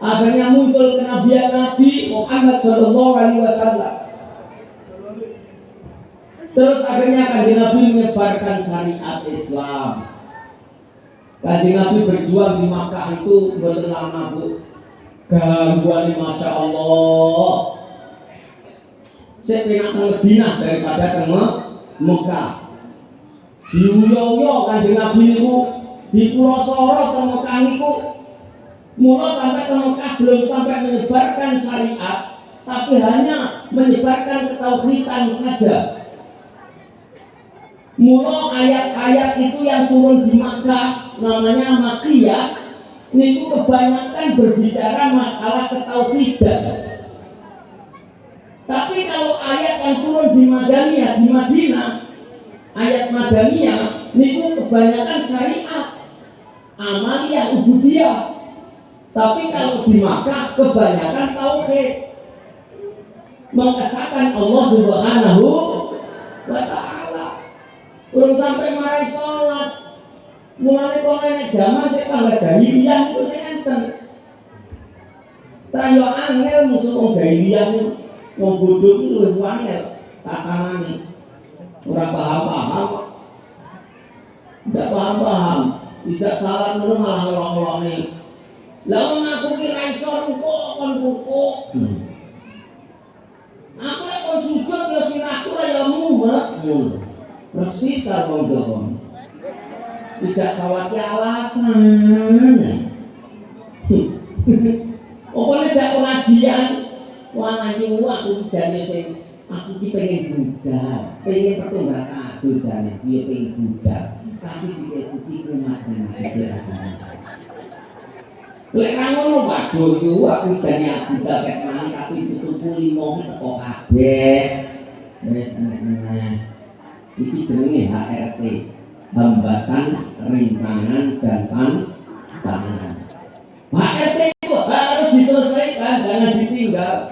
Akhirnya muncul kenabian Nabi Muhammad Shallallahu Alaihi Wasallam. Terus akhirnya kanjeng Nabi menyebarkan syariat Islam. Kanjeng Nabi berjuang di Makkah itu mboten lama Bu. Gangguan Masya Allah. Saya pengen ke Madinah daripada ke Mekah. Diuyo-uyo kanjeng Nabi itu di Pulau Soro ke Mekah itu. Mula sampai ke Mekah belum sampai menyebarkan syariat, tapi hanya menyebarkan ketauhidan saja. Mula ayat-ayat itu yang turun di Makkah namanya Makkiyah, itu kebanyakan berbicara masalah ketauhidan. Tapi kalau ayat yang turun di Madaniyah, di Madinah, ayat Madaniyah itu kebanyakan syariat, amaliyah, ubudiyah. Tapi kalau di Makkah kebanyakan tauhid, mengesahkan Allah Subhanahu wa Ta'ala. Belum sampai mari sholat, mulai komenek zaman saya tangga jahiliyah itu saya enten. Tayo angel musuh wong jahiliyah wong bodoh itu luwih angel tatanane. Ora paham-paham. Tidak paham-paham, tidak salah ngono malah ngelok-ngelokne. Lalu aku kira iso rukuk kon rukuk. Aku lek kon sujud ya sirahku ya mumet. Persis karo wong. Tidak sawati alasan. Opone jak pengajian. Wah ayu aku jane sing aku ki pengen budal, pengen pertunggak ajur jane piye pengen budal. Tapi sikilku ki kumat dengan rasane. Lek ngono waduh yo aku jane aku gak mangan tapi tutuku 5 ki teko kabeh. Wis enak. Iki jenenge HRT, hambatan, rintangan dan tantangan. HRT itu harus diselesaikan, jangan ditinggal.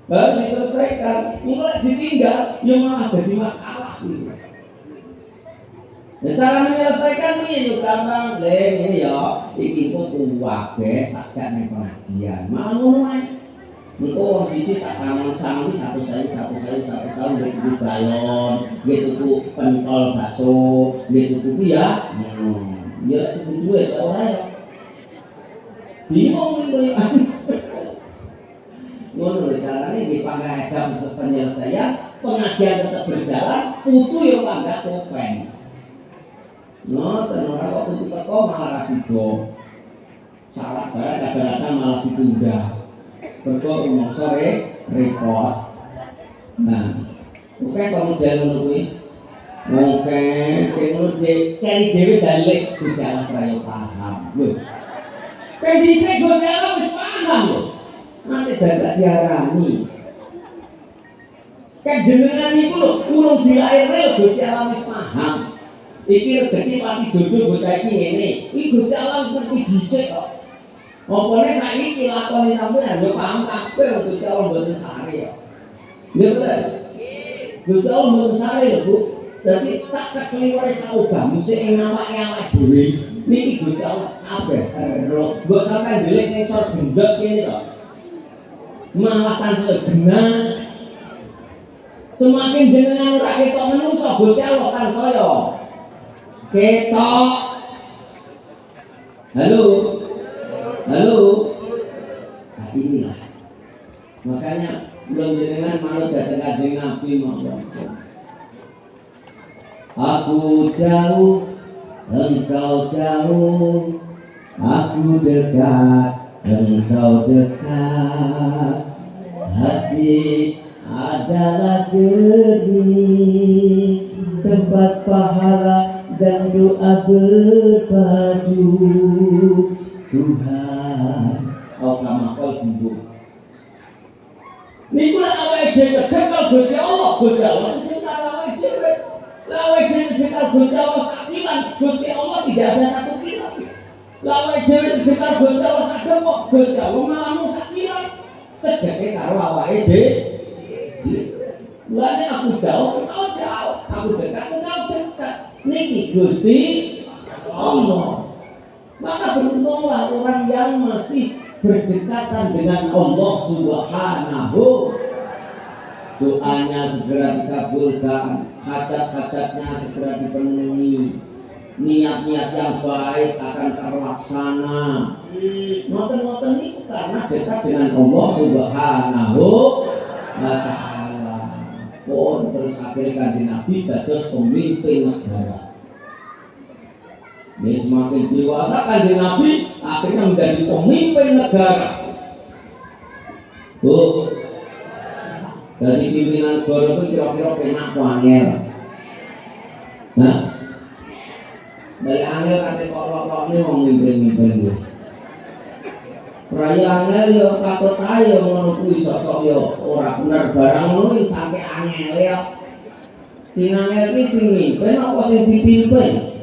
Harus diselesaikan. Mulai ditinggal, yo malah jadi masalah gitu. Nah, cara menyelesaikan ini gampang, ini ya, iki kok kuwabe tak jak ning pengajian. Malah ngono ae. Engko wong siji tak taman-taman satu tahun duit balon, gitu tuku pentol bakso, gitu tuku ya. Ya sebut duit ora ya. Bingung iki. Ngono lho carane nggih pangkaedah penyelesaian, pengajian tetap berjalan, putu ya pangkat kopeng. No, tenora kok putu teko malah rasido. Salah bae kadang-kadang malah ditunda. Berko umum sore repot. Nah, oke kemudian ngono kuwi. Oke, ngono keri dhewe dalek dijalan raya paham. Lho. Kayak dhisik Gusti Allah wis paham lho. Nanti dadak diarani. Kayak jenengan iku lho, urung dilairne Gusti Allah wis paham. Iki rezeki pati jodoh bocah iki ngene. Iki Gusti Allah wis ngerti dhisik kok. Opone saiki lakoni sampeyan yo paham kabeh Gusti Allah mboten sare ya. Nggih bener. Gusti Allah mboten sare lho, Bu. Dadi sak kekliwure sak obahmu sing ing awake dhewe niki Gusti Allah kabeh. Mbok sampeyan ndelik ning sor gendot kene to. Malah tansah genah. Semakin jenengan ora ketok menungso Gusti Allah tansaya ketok. Halo. Nah inilah. Makanya belum jenengan malu datang kanjeng Nabi Muhammad. Aku jauh, engkau jauh. Aku dekat, engkau dekat. Hati adalah jernih, tempat pahala dan doa berpadu. Tuhan, kau kamakal dulu. Niku lek awake dhewe kekal Gusti Allah kekal awake dhewe. Lek awake dhewe kekal Gusti Allah sakilan, Gusti Allah tidak ada satu kira. Lek awake dhewe kekal Gusti Allah sakdemok, Gusti Allah malah mung sakilan. Cedeke karo awake dhewe. Mulane aku jauh, engkau jauh. Aku dekat, engkau dekat. Niki Gusti Allah. Maka beruntunglah orang yang masih berdekatan dengan Allah Subhanahu, doanya segera dikabulkan, hajat-hajatnya segera dipenuhi, niat-niat yang baik akan terlaksana. Ngoten-ngoten itu karena dekat dengan Allah Subhanahu wa ta'ala. Pun terus akhirnya Kanjeng Nabi dados pemimpin negara. Dia semakin dewasa Kanjeng Nabi akhirnya menjadi pemimpin negara. Bu, dari pimpinan negara itu kira-kira penak wangel. Nah, dari angel kate kok ini wong mimpin-mimpin kuwi. Raya angel yo katut ae ngono kuwi sok-sok yo ora bener barang ngono iki sampe angel yo. Sing angel iki sing mimpin apa sing dipimpin?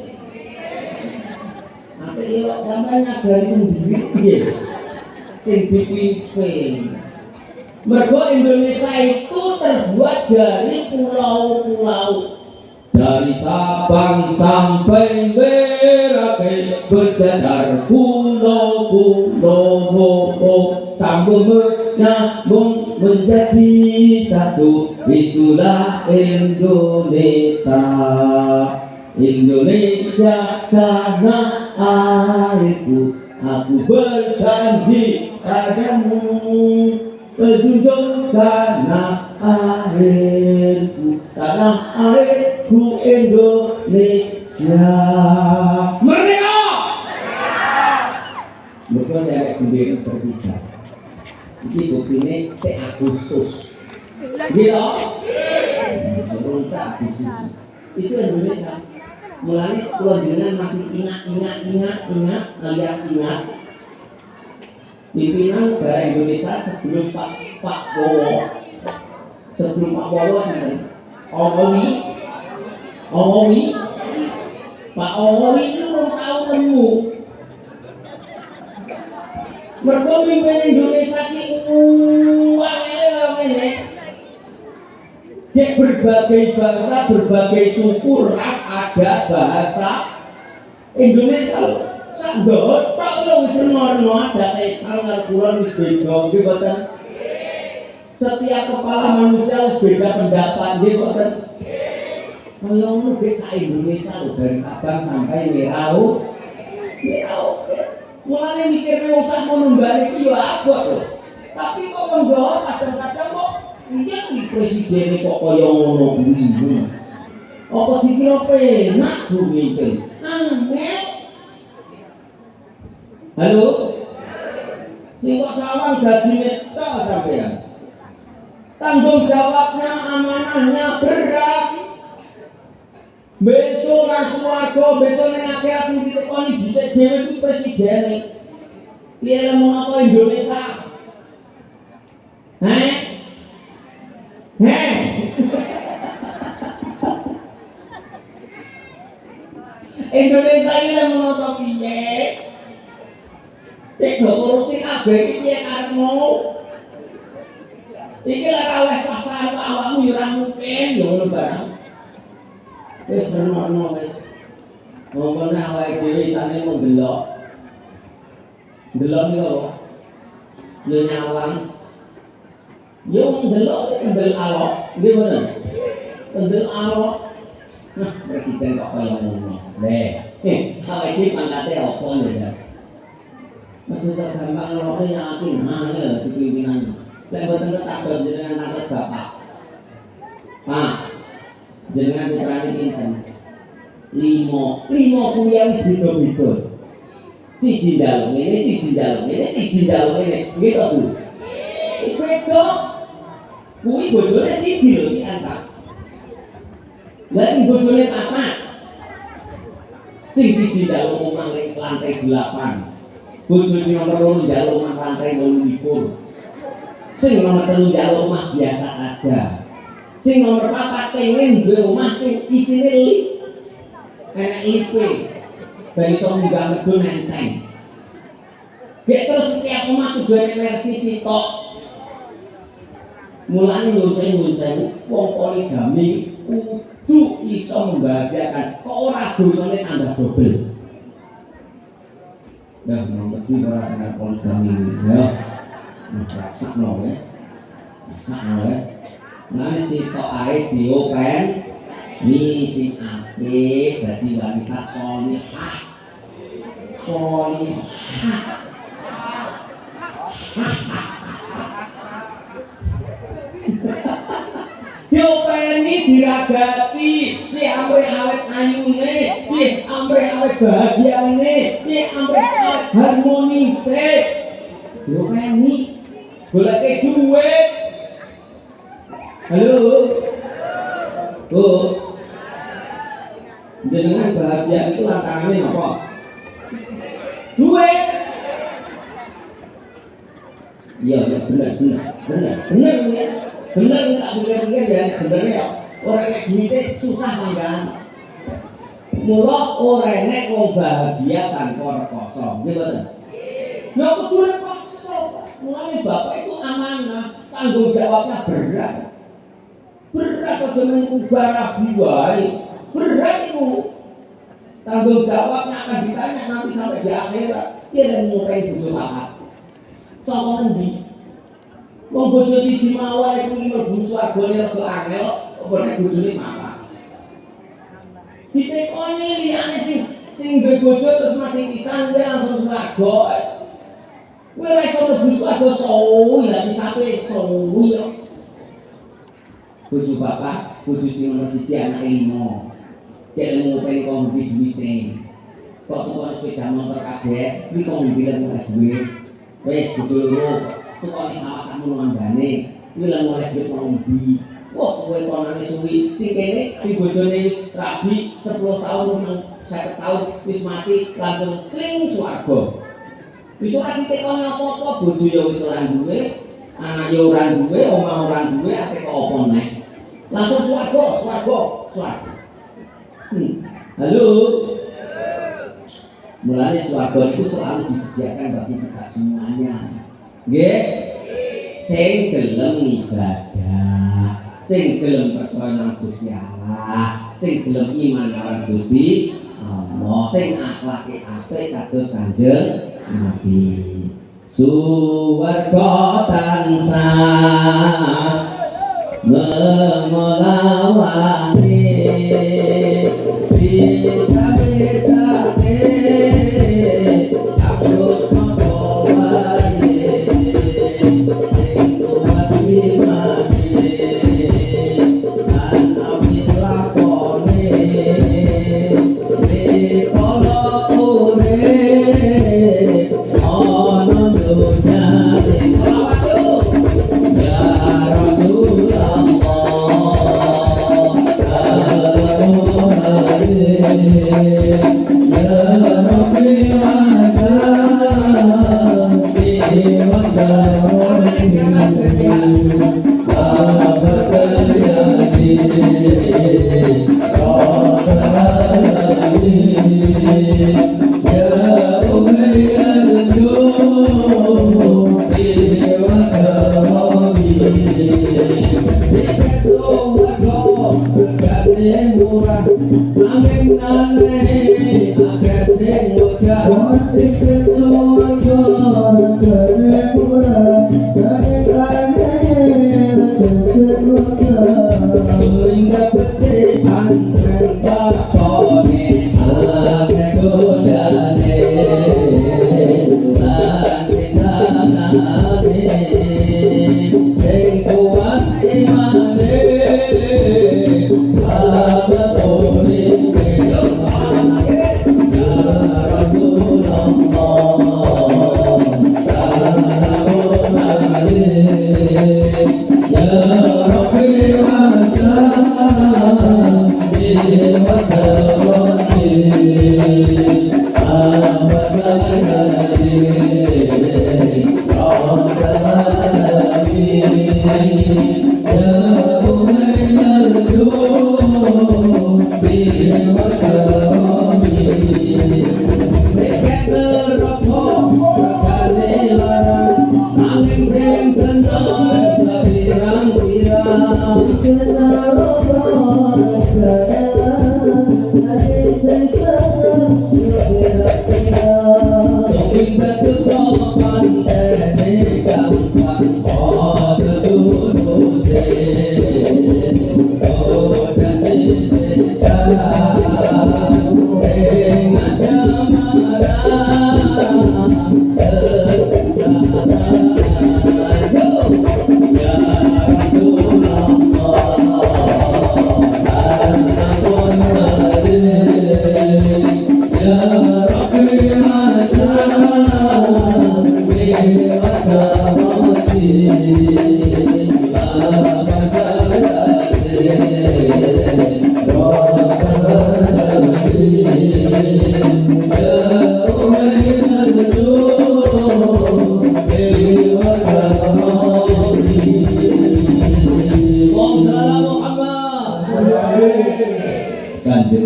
Ate yo sampeyan nyadari sendiri piye. Sing dipimpin. Mergo Indonesia itu terbuat dari pulau-pulau. Dari Sabang sampai Merauke berjajar pulau-pulau sambung menyambung menjadi satu. Itulah Indonesia. Indonesia tanah airku, aku berjanji padamu, menjunjung tanah airku, tanah airku Indonesia. Merdeka! Mereka saya lihat bendera terbuka. Ini buktinya se Agustus. Gila? Serontak Agustus. Itu Indonesia. Mulanya keluarga masih ingat alias ingat pimpinan negara Indonesia sebelum Pak Bowo, sebelum Pak Bowo Omowi, Pak Omowi itu belum tahu temu. Mereka pimpin Indonesia ini dia berbagai bangsa, berbagai suku, ras, ada bahasa Indonesia. Sandot, Pak Long semua ada kalau kulon wis beda, nggih boten. Setiap kepala manusia wis beda pendapat, nggih boten. Kaya ngono ge sak Indonesia lho dari Sabang sampai Merauke. Mulane mikirne usah menunggali iki yo abot lho. Tapi kok menjawab kadang-kadang kok iya kuwi presiden kok kaya ngono kuwi. Apa dikira penak ku mimpin? Angel. Halo? Sing kok sawang gajine tok sampean. Tanggung jawabnya, amanahnya berat. Besok nang swarga, besok ning akhirat sing ditekoni dhisik dhewe iku presidene. Piye lemon apa Indonesia? Indonesia ini lemon apa piye? Cek do korupsi kabeh iki piye karepmu? Iki lek ora sasar awakmu yo ora mungkin yo ngono barang. Wis reno wis. Ngomong awake dhewe isane mung delok. Delok niku apa? Yo nyawang. Yo mung delok kendel alok, nggih mboten? Kendel alok. Nah, presiden kok kaya ngono. Nek, awake iki pangkate apa ya? Maksudnya gampang ngeloknya yakin, mana di pimpinan. Lek mboten ketakut jenengan takut bapak. Pak, jenengan putrane pinten? 5 kuliah wis beda-beda. Siji njaluk ngene, siji njaluk ngene, siji njaluk ngene. Nggih to, Bu? Wis beda. Kuwi bojone siji lho si Pak. Lah sing bojone papat. Sing siji njaluk omah ning lantai 8. Bojo sing nomor 2 njaluk omah lantai 28. Sing nomor 3 njaluk omah biasa saja. Sing nomor 4 pengen duwe omah sing isine lift. Enek lift-e. Ben iso munggah medun enteng. Gek terus setiap omah kudu enek versi sitok. Mulane nyusun wong poligami kudu iso membahagiakan. Kok ora dosane tambah dobel. Nah, nomor budi merasakan poligami ya. Sakno ya. Sakno ya. Nah si tok ae diopen ni sing apik dadi wanita sholihah. Sholihah. Diopeni diragati, di amre awet ayune, di amre awet bahagiane, di amre awet harmonise. Diopeni goleke duit. Halo. Bu. Jenengan bahagia itu lantarannya apa? Duit. Iya, benar. Ya. Bener tak pikir-pikir ya, bener ya. Orang nek duite susah manggan. Mula orang nek wong bahagia tanpa rekoso, nggih mboten? Lha kudu rekoso. Mulane bapak itu amanah, tanggung jawabnya berat. Berat aja mung barabi wae. Berat itu. Tanggung jawabnya akan ditanya nanti sampai di akhirat. Kira ngupai bojo bapak. Sapa endi? Wong bojo siji mawon iku iki mlebu swargane rada angel, apa nek bojone malah. Ditekoni liyane sing duwe bojo terus mati pisan kowe langsung swarga. Kowe ora iso mlebu swarga suwi, lha pisape suwi yo. Bojo bapak, bojo sing nomor siji anake 5. Dek ngopen kok mbi duwite. Kok tuku sepeda motor kabeh, iki kok mbilen oleh duit. Wis bojo loro tukang sawah kamu ngandane kuwi lan oleh duit ngombi. Wah, kowe konane suwi sing kene sing bojone wis rabi 10 tahun 50 tahun wis mati langsung kling swarga. Wis ora ditekoni apa-apa, bojo ya wis ora duwe, anak ya ora duwe, omah ora duwe, ape kok apa neh. Langsung swarga. Halo. Mulane swarga itu selalu disediakan bagi kita semuanya. Nggih, sing gelem ibadah, sing gelem percaya nang Gusti Allah, sing gelem iman marang Gusti Allah, sing akhlake apik kados Kanjeng Nabi. Suwarga tansah mengelawani kita besake aku Ya Rabbi Kanjeng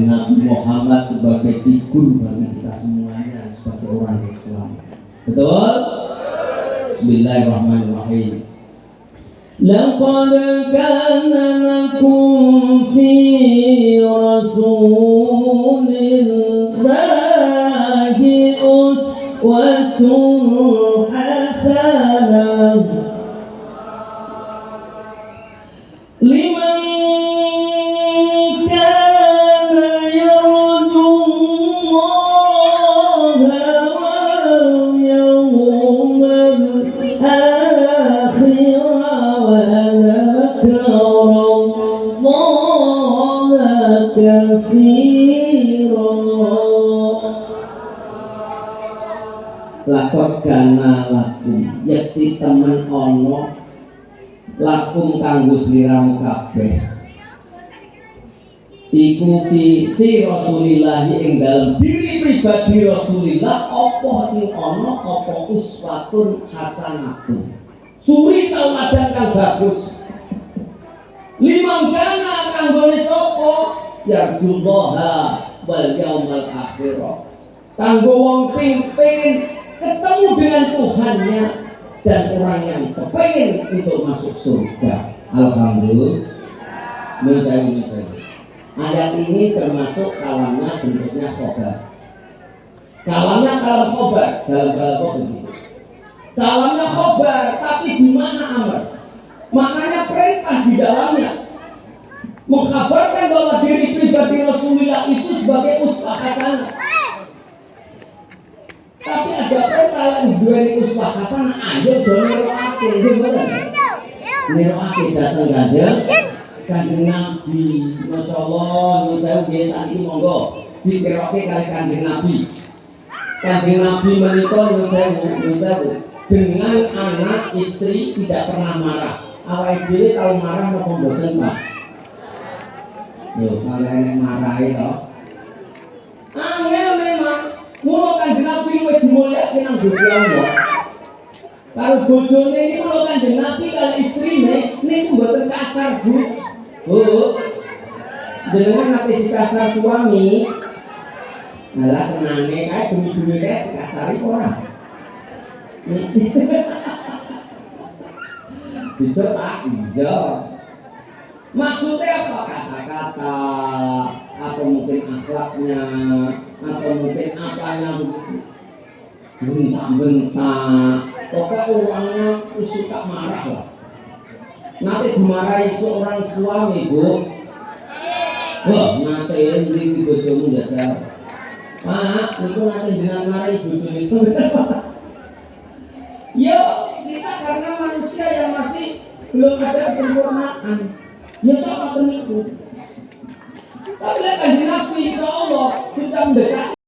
Nabi Muhammad sebagai figur bagi kita semuanya sebagai orang Islam. Betul? Bismillahirrahmanirrahim. Laqad kana lakum fi rasulillahi uswatun hasanah liman lakot kana lakum yakti temen ono lakum kanggo sliramu kabeh iku fi Rasulillah ing dalem diri pribadi Rasulillah apa sing ono apa uswatun hasanatun suri tauladan kang bagus liman kana kanggone sapa yarjullaha wal yaumal akhir kanggo wong sing pengen ketemu dengan Tuhannya dan orang yang kepengen untuk masuk surga. Alhamdulillah. Mencari. Ayat ini termasuk kalamnya bentuknya khobar. Kalamnya kalam khobar dalam begitu. Kalamnya khobar tapi di mana amar? Maknanya perintah di dalamnya mengkabarkan bahwa diri pribadi Rasulullah itu sebagai uswah hasanah. Tapi ada perintah yang duweni uswah hasanah, ayo do neroake, gimana? Neroake datang Kanjeng Nabi, Masya Allah, saya biasa ini monggo dikeroke kali Kanjeng Nabi. Kanjeng Nabi menikah dengan anak istri tidak pernah marah. Awal dhewe kalau marah napa mboten, Pak? Yo, kalau enek marahi to. Angel memang. Mula Kanjeng Nabi wis dimulyakake nang Gusti Allah. Karo bojone iki mula Kanjeng Nabi karo istrine niku mboten kasar, Bu. Bu. Jenengan nate dikasar suami. Malah tenange kae bumi-bumi kae dikasari ora. Itu iya. Maksudnya apa kata-kata atau mungkin akhlaknya atau mungkin apanya begitu bentak-bentak pokoknya orangnya suka marah lah nanti dimarahi seorang suami Bu wah nanti ini bojomu jajal Pak itu nanti dengan marahi bojomu ya kita karena manusia yang masih belum ada kesempurnaan ya sama penipu tapi lihat Kanjeng Nabi insya Allah sudah mendekati